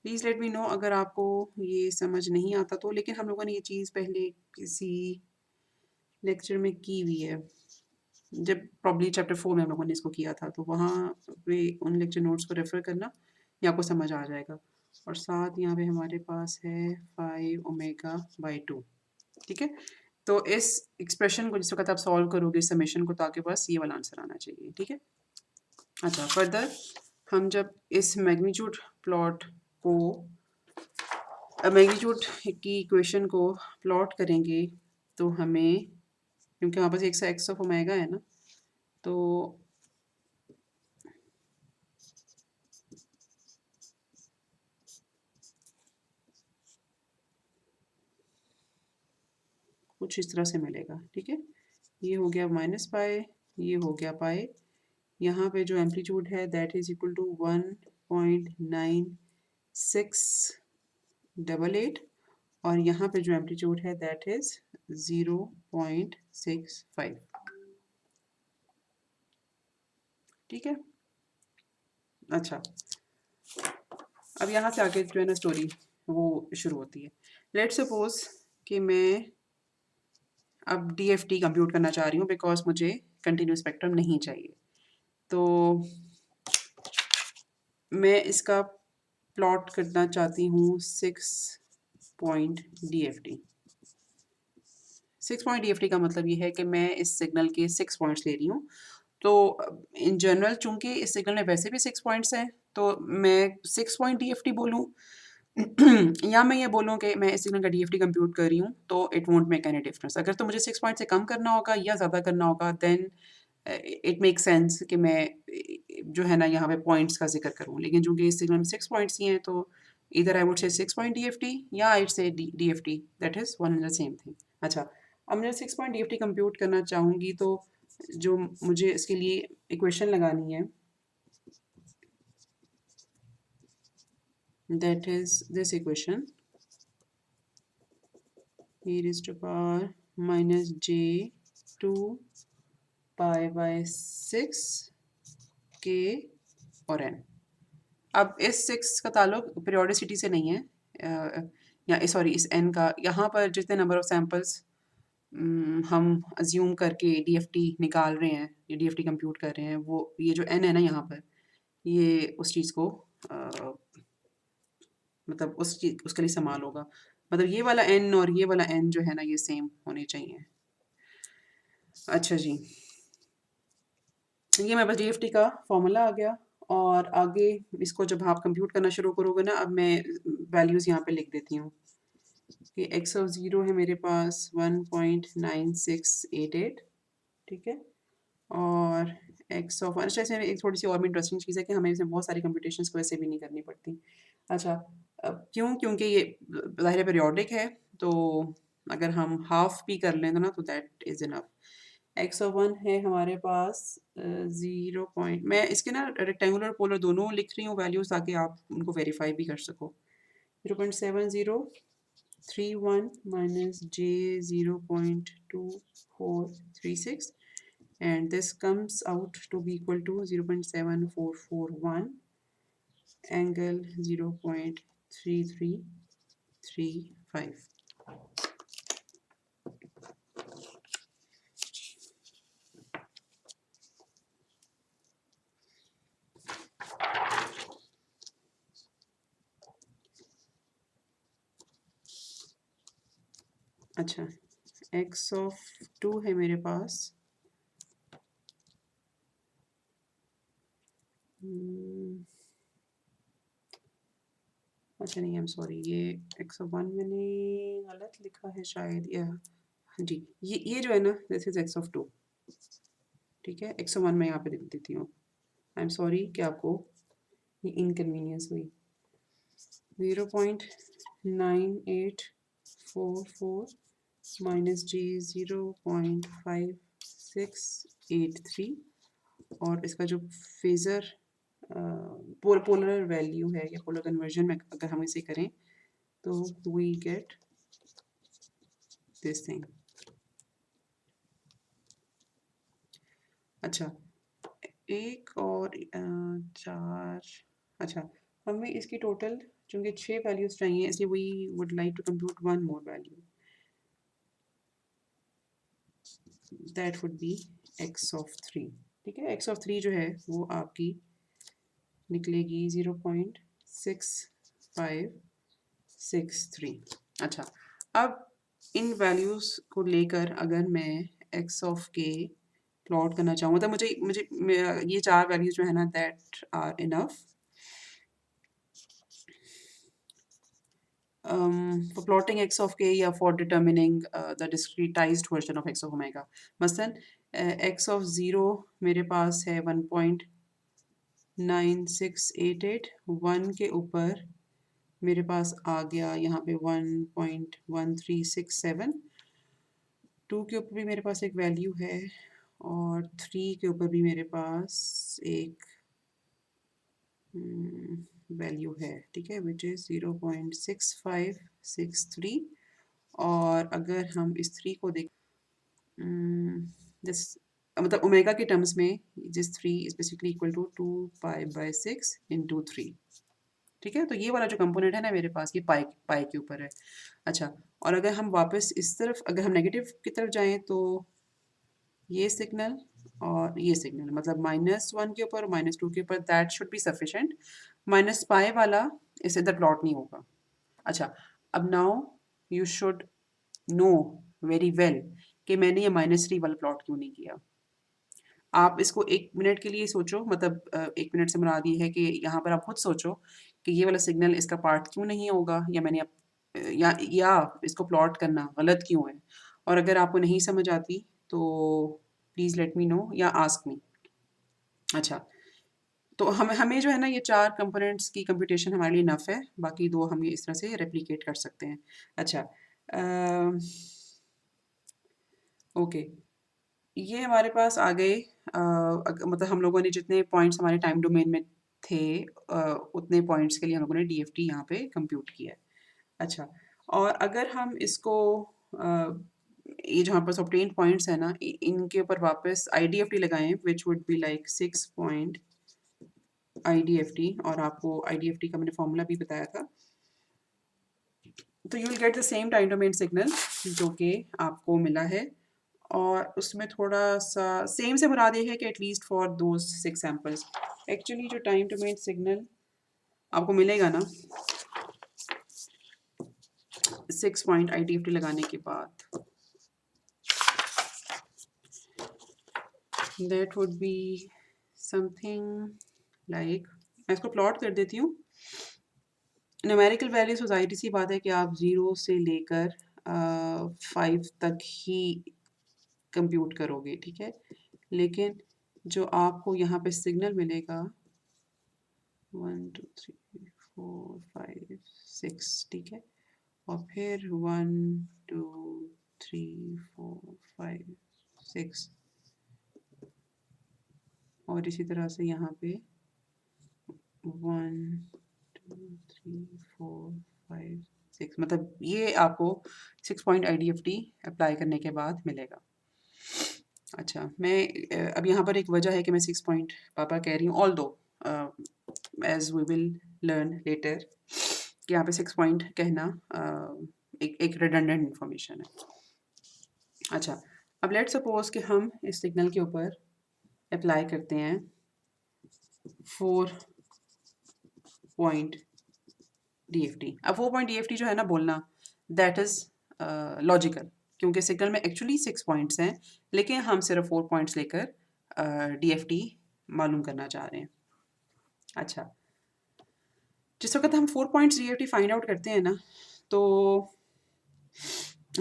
प्लीज़ लेट मी नो अगर आपको ये समझ नहीं आता तो, लेकिन हम लोगों ने ये चीज़ पहले किसी लेक्चर में की हुई है, जब प्रॉब्ली चैप्टर 4 में हम लोगों ने इसको किया था, तो वहाँ पे उन लेक्चर नोट्स को रेफ़र करना, ये आपको समझ आ जाएगा। और साथ यहाँ पे हमारे पास है 5 ओमेगा बाई 2। ठीक है, तो इस एक्सप्रेशन को जिस वक्त आप सॉल्व करोगे समेशन को, ताकि बस ये वाला आंसर आना चाहिए। ठीक है, अच्छा, फर्दर हम जब इस मैग्नीट्यूड प्लॉट को मैग्नीट्यूड की इक्वेशन को प्लॉट करेंगे तो हमें, क्योंकि वहाँ पास एक सा एक्स ऑफ ओमेगा है ना, तो कुछ इस तरह से मिलेगा। ठीक है, ये हो गया माइनस पाए, ये हो गया पाए, यहाँ पे जो एम्पलीट्यूड है दैट इज इक्वल टू 1.9688, और यहाँ पे जो एम्पलीट्यूड है दैट इज 0.65। ठीक है, अच्छा, अब यहाँ से आगे जो है ना स्टोरी वो शुरू होती है। लेट्स सपोज कि मैं अब DFT कंप्यूट करना चाह रही हूँ बिकॉज मुझे कंटिन्यूस स्पेक्ट्रम नहीं चाहिए। तो मैं इसका प्लॉट करना चाहती हूँ 6 पॉइंट DFT। 6 पॉइंट DFT का मतलब ये है कि मैं इस सिग्नल के 6 पॉइंट्स ले रही हूँ। तो इन जनरल चूंकि इस सिग्नल में वैसे भी 6 पॉइंट्स हैं, तो मैं 6 पॉइंट DFT बोलूँ या मैं ये बोलूँ कि मैं इस सिग्नल का DFT कंप्यूट कर रही हूँ, तो it won't make any difference. अगर तो मुझे 6 पॉइंट से कम करना होगा या ज़्यादा करना होगा, देन इट मेक सेंस कि मैं जो है ना यहाँ पे पॉइंट्स का जिक्र करूँ। लेकिन चूंकि इस सिग्नल में 6 पॉइंट्स ही हैं, तो इधर I would say 6 point DFT या आई से DFT, that is one and the same thing. अच्छा, अब मैं 6 पॉइंट DFT कंप्यूट करना चाहूँगी, तो जो मुझे इसके लिए इक्वेशन लगानी है, that is this equation, e raised to power minus j 2 pi by 6 k और n। अब इस 6 का ताल्लुक पीरियोडिसिटी से नहीं है, या सॉरी इस n का, यहाँ पर जितने नंबर ऑफ सैम्पल्स हम अज्यूम करके DFT निकाल रहे हैं या DFT कंप्यूट कर रहे हैं, वो ये जो n है ना यहाँ पर, ये उस चीज़ को मतलब उसके लिए इस्तेमाल होगा। मतलब ये वाला n और ये वाला n जो है ना, ये सेम होने चाहिए। अच्छा जी, ये मेरे पास DFT का फॉर्मूला आ गया। और आगे इसको जब आप कंप्यूट करना शुरू करोगे ना, अब मैं वैल्यूज़ यहाँ पे लिख देती हूँ कि x ऑफ 0 है मेरे पास 1.9688, ठीक है। और x ऑफ 1, अच्छा इसमें एक थोड़ी सी और भी इंटरेस्टिंग चीज़ है कि हमें इसमें बहुत सारी कंप्यूटेशंस को ऐसे भी नहीं करनी पड़ती। अच्छा, अब क्यों? क्योंकि ये ज़ाहिर पीरियोडिक है, तो अगर हम हाफ भी कर लें तो ना, तो that is enough. X of 1 है हमारे पास 0 पॉइंट, मैं इसके ना रेक्टेंगुलर और पोलर दोनों लिख रही हूँ वैल्यूज़, ताकि आप उनको वेरीफाई भी कर सको। 0.7031 minus j 0.2436, and this comes out to be equal to 0.7441 angle 0.3335। अच्छा, x ऑफ 2 है मेरे पास अच्छा नहीं, आई एम सॉरी, ये x ऑफ 1 मैंने गलत लिखा है शायद, या हाँ जी, ये जो है ना, दिस इज x ऑफ 2, ठीक है। x ऑफ 1 मैं यहाँ पे लिख देती हूँ। आई एम सॉरी कि आपको ये इनकन्वीनियंस हुई। 0.9844 माइनस जी 0.5683, और इसका जो फेज़र पोलर वैल्यू है या पोलर कन्वर्जन में अगर हम इसे करें, तो वी गेट दिस थिंग। अच्छा, एक और 4, अच्छा, हमें इसकी टोटल चूँकि 6 वैल्यूज़ चाहिए, इसलिए we would like to compute one more value, that would be x of 3, ठीक है। x ऑफ 3 जो है वो आपकी निकलेगी 0.6563। अच्छा, अब इन वैल्यूज़ को लेकर अगर मैं x ऑफ k प्लॉट करना चाहूँ, तो मुझे मुझे ये 4 वैल्यूज़ जो है ना, that are enough for plotting x of k या for determining the discretized version of x of omega। मसलन x of 0 मेरे पास है 1.9688, 1 के ऊपर मेरे पास आ गया यहाँ पे 1.1367, 2 के ऊपर भी मेरे पास एक वैल्यू है, और 3 के ऊपर भी मेरे पास एक वैल्यू है, ठीक है, विच इज़ 0.6563। और अगर हम इस 3 को देख, दिस मतलब ओमेगा के टर्म्स में, this 3 is basically equal to 2 pi by 6 into 3। ठीक है, तो ये वाला जो कंपोनेंट है ना मेरे पास, ये पाई पाई के ऊपर है। अच्छा, और अगर हम वापस इस तरफ, अगर हम नेगेटिव की तरफ जाएँ तो ये सिग्नल और ये सिग्नल, मतलब -1 के ऊपर, -2 के ऊपर, that should be sufficient. Minus pi वाला इस इधर प्लॉट नहीं होगा। अच्छा, अब now you should know very well कि मैंने ये -3 वाला प्लॉट क्यों नहीं किया। आप इसको 1 मिनट के लिए सोचो, मतलब 1 मिनट से मुराद ये है कि यहाँ पर आप खुद सोचो कि ये वाला सिग्नल इसका पार्ट क्यों नहीं होगा, या मैंने या इसको प्लॉट करना गलत क्यों है? और अगर आपको नहीं समझ आती तो प्लीज़ लेट मी नो या आस्क मी। अच्छा, तो हमें हमें जो है ना, ये 4 कंपोनेंट्स की कंप्यूटेशन हमारे लिए इनफ है, बाकी 2 हम ये इस तरह से रेप्लिकेट कर सकते हैं। अच्छा, ओके, ये हमारे पास आ गए, मतलब हम लोगों ने जितने पॉइंट्स हमारे टाइम डोमेन में थे, उतने पॉइंट्स के लिए हम लोगों ने डीएफटी यहाँ पे कंप्यूट किया है। अच्छा, और अगर हम इसको ये जहाँ पर ऑब्टेन्ड पॉइंट्स है ना, इनके ऊपर वापस आईडीएफटी लगाएं, which would be like 6 point IDFT, और आपको आईडीएफटी का मैंने फॉर्मूला भी बताया था। तो you will get the same time domain signal जो कि आपको मिला है, और उसमें थोड़ा सा सेम से मुराद ये है कि at least for those 6 samples. Actually जो टाइम डोमेन सिग्नल आपको मिलेगा ना 6 पॉइंट आईडीएफटी लगाने के बाद, that would be something like, मैं इसको प्लॉट कर देती हूँ। न्यूमेरिकल वैल्यूज, ज़ाहिर सी बात है कि आप 0 से लेकर 5 तक ही कंप्यूट करोगे, ठीक है, लेकिन जो आपको यहाँ पे सिग्नल मिलेगा 1 2 3 4 5 6, ठीक है, और फिर 1 2 3 4 5 6, और इसी तरह से यहाँ पे 1 2 3 4 5 6, मतलब ये आपको 6 पॉइंट आईडीएफटी अप्लाई करने के बाद मिलेगा। अच्छा, मैं अब यहाँ पर एक वजह है कि मैं 6 पॉइंट पापा कह रही हूँ, although as we will learn later कि यहाँ पे 6 पॉइंट कहना एक रिडंडेंट इंफॉर्मेशन है। अच्छा, अब लेट्स सपोज कि हम इस सिग्नल के ऊपर अप्लाई करते हैं 4 पॉइंट डीएफटी। अब 4 पॉइंट डीएफटी जो है ना बोलना, दैट इज़ लॉजिकल, क्योंकि सिग्नल में एक्चुअली 6 पॉइंट्स हैं, लेकिन हम सिर्फ 4 पॉइंट्स लेकर डीएफटी मालूम करना चाह रहे हैं। अच्छा, जिस वक्त हम 4 पॉइंट्स डीएफटी फाइंड आउट करते हैं ना, तो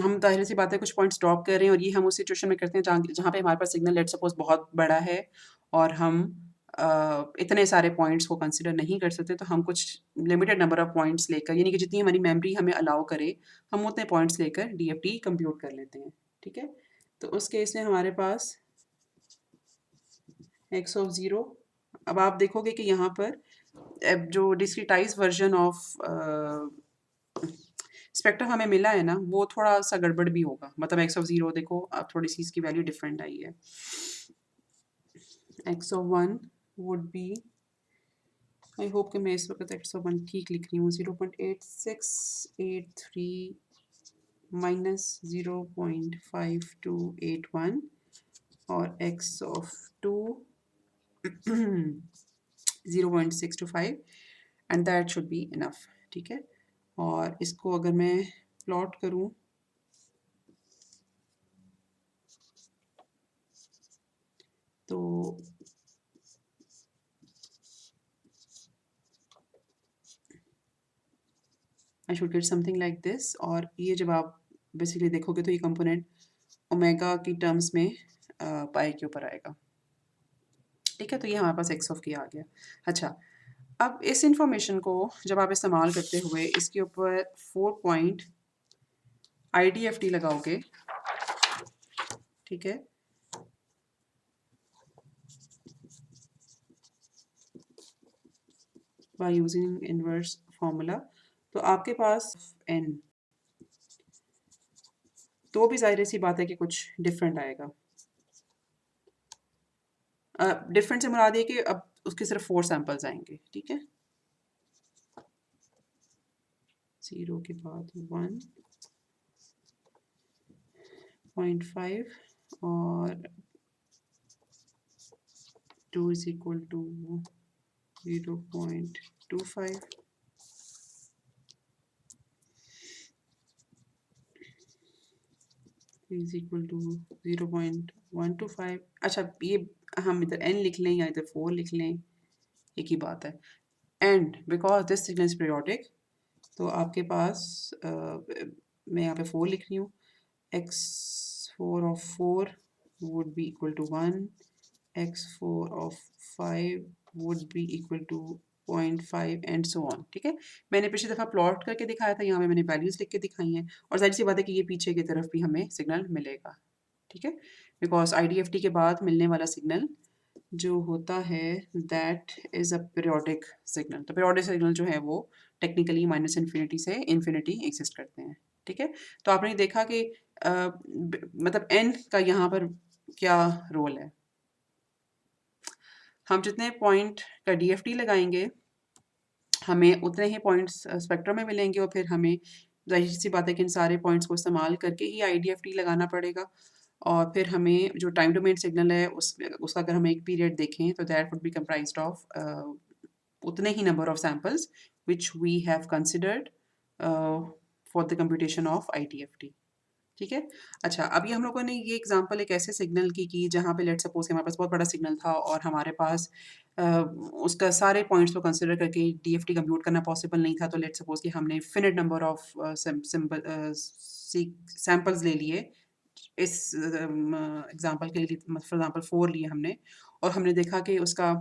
हम ज़ाहिर सी बात है कुछ पॉइंट्स ड्रॉप कर रहे हैं, और ये हम उस सिचुएशन में करते हैं जहाँ पे हमारे पास सिग्नल लेट्स सपोज बहुत बड़ा है और हम इतने सारे पॉइंट्स को कंसिडर नहीं कर सकते, तो हम कुछ लिमिटेड नंबर ऑफ पॉइंट्स लेकर, यानी कि जितनी हमारी मेमोरी हमें अलाउ करे, हम उतने पॉइंट्स लेकर डीएफटी कंप्यूट कर लेते हैं, ठीक है। तो उस केस में हमारे पास x ऑफ 0, अब आप देखोगे कि यहाँ पर जो डिस्क्रिटाइज वर्जन ऑफ स्पेक्ट्रम हमें मिला है ना, वो थोड़ा सा गड़बड़ भी होगा, मतलब x ऑफ 0 देखो, अब थोड़ी सी इसकी वैल्यू डिफरेंट आई है। x of 1 would be, I hope कि मैं इस वक्त x ऑफ 1 ठीक लिख रही हूँ, 0.8683 माइनस 0.5281, और x of 2 0.625, and that should be enough, ठीक है। और इसको अगर मैं प्लॉट करूँ तो I should get something like this, और ये जब आप बेसिकली देखोगे तो ये कंपोनेंट ओमेगा की टर्म्स में पाई के ऊपर आएगा, ठीक है। तो ये हमारे पास एक्स ऑफ की आ गया। अच्छा, अब इस इंफॉर्मेशन को जब आप इस्तेमाल करते हुए इसके ऊपर 4 पॉइंट आईडीएफटी लगाओगे, ठीक है, बाय यूजिंग इनवर्स फॉर्मूला, तो आपके पास एन, तो भी जाहिर सी बात है कि कुछ डिफरेंट आएगा। डिफरेंट से मुराद है कि अब उसके सिर्फ 4 सैंपल्स आएंगे, ठीक है। 0 के बाद 1.5 और 2 is equal to 0.25 is equal to 0.125। अच्छा, ये हम इधर n लिख लें या इधर 4 लिख लें, एक ही बात है। And because this signal is periodic, तो आपके पास मैं यहाँ पे 4 लिख रही हूँ, x4 of 4 would be equal to 1, x4 of 5 would be equal to 0.5 and so on. ठीक है, मैंने पिछली दफ़ा प्लॉट करके दिखाया था, यहाँ पे मैंने वैल्यूज़ लिख के दिखाई हैं, और जाहिर सी बात है कि ये पीछे की तरफ भी हमें सिग्नल मिलेगा। ठीक है, बिकॉज IDFT के बाद मिलने वाला सिग्नल जो होता है that is a periodic signal. तो पीरियोडिक सिग्नल जो है वो टेक्निकली माइनस इन्फिनिटी से इन्फिनिटी एग्जिस्ट करते हैं। ठीक है, तो आपने देखा कि मतलब n का यहाँ पर क्या रोल है। हम जितने पॉइंट का DFT लगाएंगे हमें उतने ही पॉइंट्स स्पेक्ट्रम में मिलेंगे, और फिर हमें जाहिर सी बात है कि इन सारे पॉइंट्स को इस्तेमाल करके ही IDFT लगाना पड़ेगा। और फिर हमें जो टाइम डोमेन सिग्नल है उसका अगर हम एक पीरियड देखें तो that would be comprised of उतने ही number of samples which we have considered for the computation of IDFT। ठीक है, अच्छा, अभी हम लोगों ने ये एग्जांपल एक ऐसे सिग्नल की जहाँ पे लेट सपोज कि हमारे पास बहुत बड़ा सिग्नल था और हमारे पास उसका सारे पॉइंट्स को कंसिडर करके DFT कंप्यूट करना पॉसिबल नहीं था। तो लेट सपोज कि हमने फिनिट नंबर ऑफ सैम्पल्स ले लिए इस एग्जांपल के लिए, फॉर एग्जांपल 4 लिए हमने, और हमने देखा कि उसका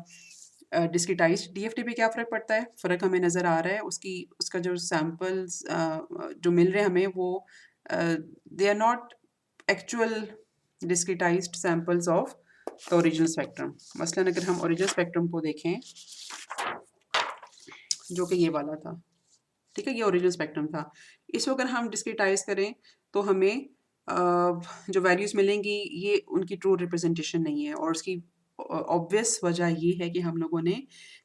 डिस्क्रिटाइज्ड DFT पे क्या फ़र्क पड़ता है। फ़र्क हमें नज़र आ रहा है, उसका जो सैम्पल्स जो मिल रहे हैं हमें वो they are not actual discretised samples of the original spectrum. मसलन अगर हम ओरिजिनल स्पेक्ट्रम को देखें जो कि ये वाला था, ठीक है, ये ओरिजिनल स्पेक्ट्रम था, इसको अगर हम डिस्क्रिटाइज करें तो हमें जो वैल्यूज़ मिलेंगी ये उनकी ट्रू रिप्रेजेंटेशन नहीं है, और उसकी ऑब्वियस वजह ये है कि हम लोगों ने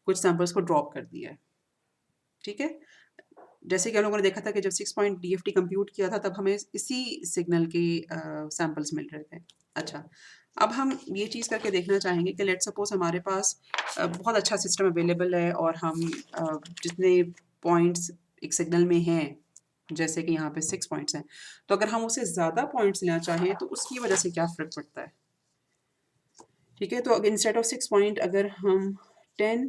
कुछ सैम्पल्स को ड्रॉप कर दिया है। ठीक है, जैसे कि हम लोगों ने देखा था कि जब 6 पॉइंट DFT कंप्यूट किया था तब हमें इसी सिग्नल के सैम्पल्स मिल रहे थे। अच्छा, अब हम ये चीज़ करके देखना चाहेंगे कि लेट सपोज हमारे पास बहुत अच्छा सिस्टम अवेलेबल है और हम जितने पॉइंट्स एक सिग्नल में हैं, जैसे कि यहाँ पे 6 पॉइंट्स हैं, तो अगर हम उससे ज़्यादा पॉइंट्स लेना चाहें तो उसकी वजह से क्या फ़र्क पड़ता है। ठीक है, तो इंस्टेड ऑफ 6 पॉइंट अगर हम 10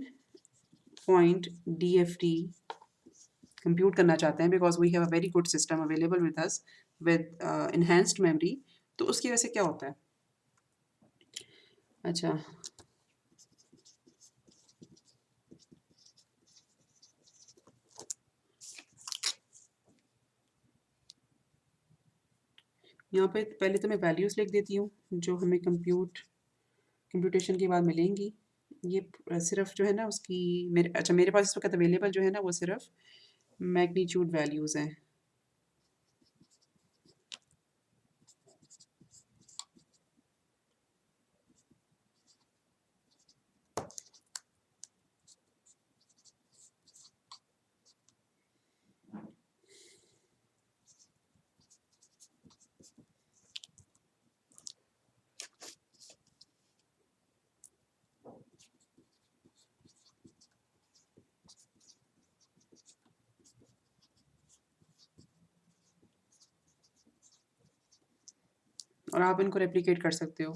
पॉइंट DFT कंप्यूट करना चाहते हैं, because we have a very good system available with us with enhanced memory, तो उसकी वजह से क्या होता है। अच्छा, यहाँ पे पहले तो मैं वैल्यूज़ लिख देती हूँ जो हमें कंप्यूटेशन के बाद मिलेंगी। ये सिर्फ जो है ना उसकी मेरे पास इस वक्त अवेलेबल जो है ना वो सिर्फ मैग्नीट्यूड वैल्यूज़ हैं। और आप इनको रेप्लिकेट कर सकते हो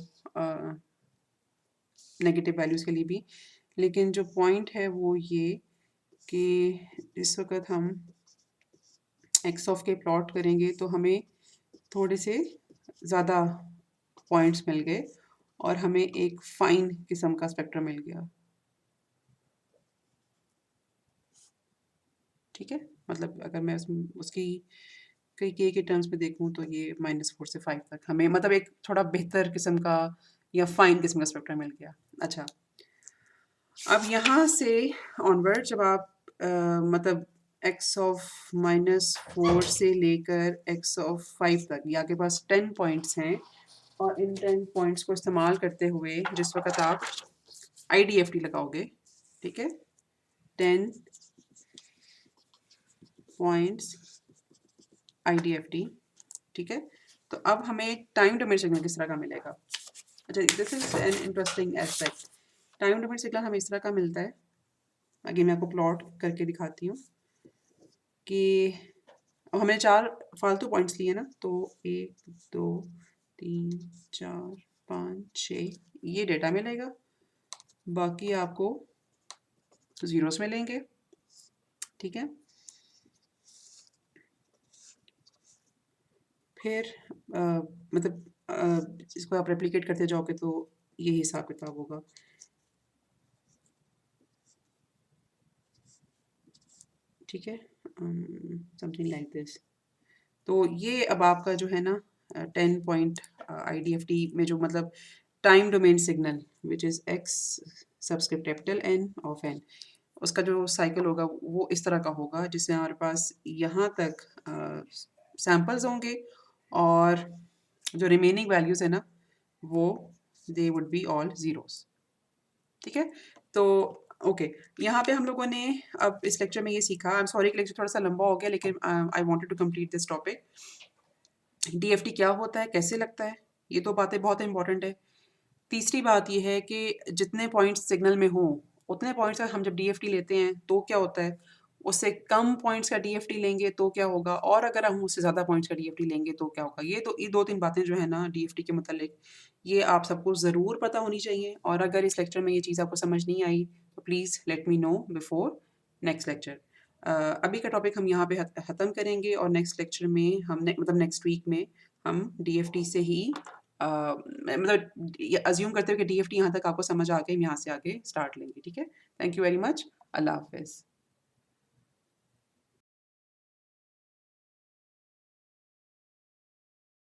नेगेटिव वैल्यूज़ के लिए भी, लेकिन जो पॉइंट है वो ये कि इस वक्त हम एक्स ऑफ के प्लॉट करेंगे तो हमें थोड़े से ज़्यादा पॉइंट्स मिल गए और हमें एक फाइन किस्म का स्पेक्ट्रम मिल गया। ठीक है, मतलब अगर मैं उसकी कई के टर्म्स में देखूँ तो ये -4 से 5 तक हमें मतलब एक थोड़ा बेहतर किस्म का या फाइन किस्म का स्पेक्ट्रम मिल गया। अच्छा, अब यहाँ से ऑनवर्ड जब आप मतलब x ऑफ -4 से लेकर x ऑफ 5 तक ये आपके पास 10 पॉइंट्स हैं, और इन 10 पॉइंट्स को इस्तेमाल करते हुए जिस वक्त आप IDFT लगाओगे, ठीक है, 10 पॉइंट्स IDFT, ठीक है। तो अब हमें टाइम डोमेन सिग्नल किस तरह का मिलेगा। अच्छा, this is an interesting aspect. Time domain signal हमें इस तरह का मिलता है, आगे मैं आपको प्लॉट करके दिखाती हूँ कि अब हमने 4 फालतू पॉइंट्स लिए ना, तो 1 2 3 4 5 6 ये डेटा मिलेगा, बाकी आपको ज़ीरोस मिलेंगे, ठीक है। फिर मतलब इसको आप रेप्लिकेट करते जाओगे तो ये हिसाब किताब होगा। ठीक है, समथिंग लाइक दिस। तो ये अब आपका जो है ना 10 पॉइंट IDFT में जो मतलब time domain signal which is x subscript capital N of n, उसका जो साइकिल होगा वो इस तरह का होगा, जिसमें हमारे पास यहाँ तक सैम्पल्स होंगे और जो रिमेनिंग वैल्यूज़ है ना वो they would be all zeros, ठीक है। तो ओके, यहाँ पे हम लोगों ने अब इस लेक्चर में ये सीखा। आई एम सॉरी कि लेक्चर थोड़ा सा लंबा हो गया, लेकिन I wanted to complete this topic. DFT क्या होता है, कैसे लगता है, ये तो बातें बहुत इंपॉर्टेंट है। तीसरी बात ये है कि जितने पॉइंट्स सिग्नल में हों उतने पॉइंट्स का हम जब DFT लेते हैं तो क्या होता है, उससे कम पॉइंट्स का DFT लेंगे तो क्या होगा, और अगर हम उससे ज़्यादा पॉइंट्स का DFT लेंगे तो क्या होगा। ये 2-3 बातें जो है ना DFT के मतलब ये आप सबको ज़रूर पता होनी चाहिए, और अगर इस लेक्चर में ये चीज़ आपको समझ नहीं आई तो please let me know before next lecture. अभी का टॉपिक हम यहाँ पे ख़त्म करेंगे, और नेक्स्ट लेक्चर में हम मतलब नेक्स्ट वीक में हम DFT से ही मतलब ये अज़्यूम करते हुए कि DFT यहाँ तक आपको समझ आ गई, हम यहाँ से आगे स्टार्ट लेंगे, ठीक है। Thank you very much. अल्लाह हाफ़िज़।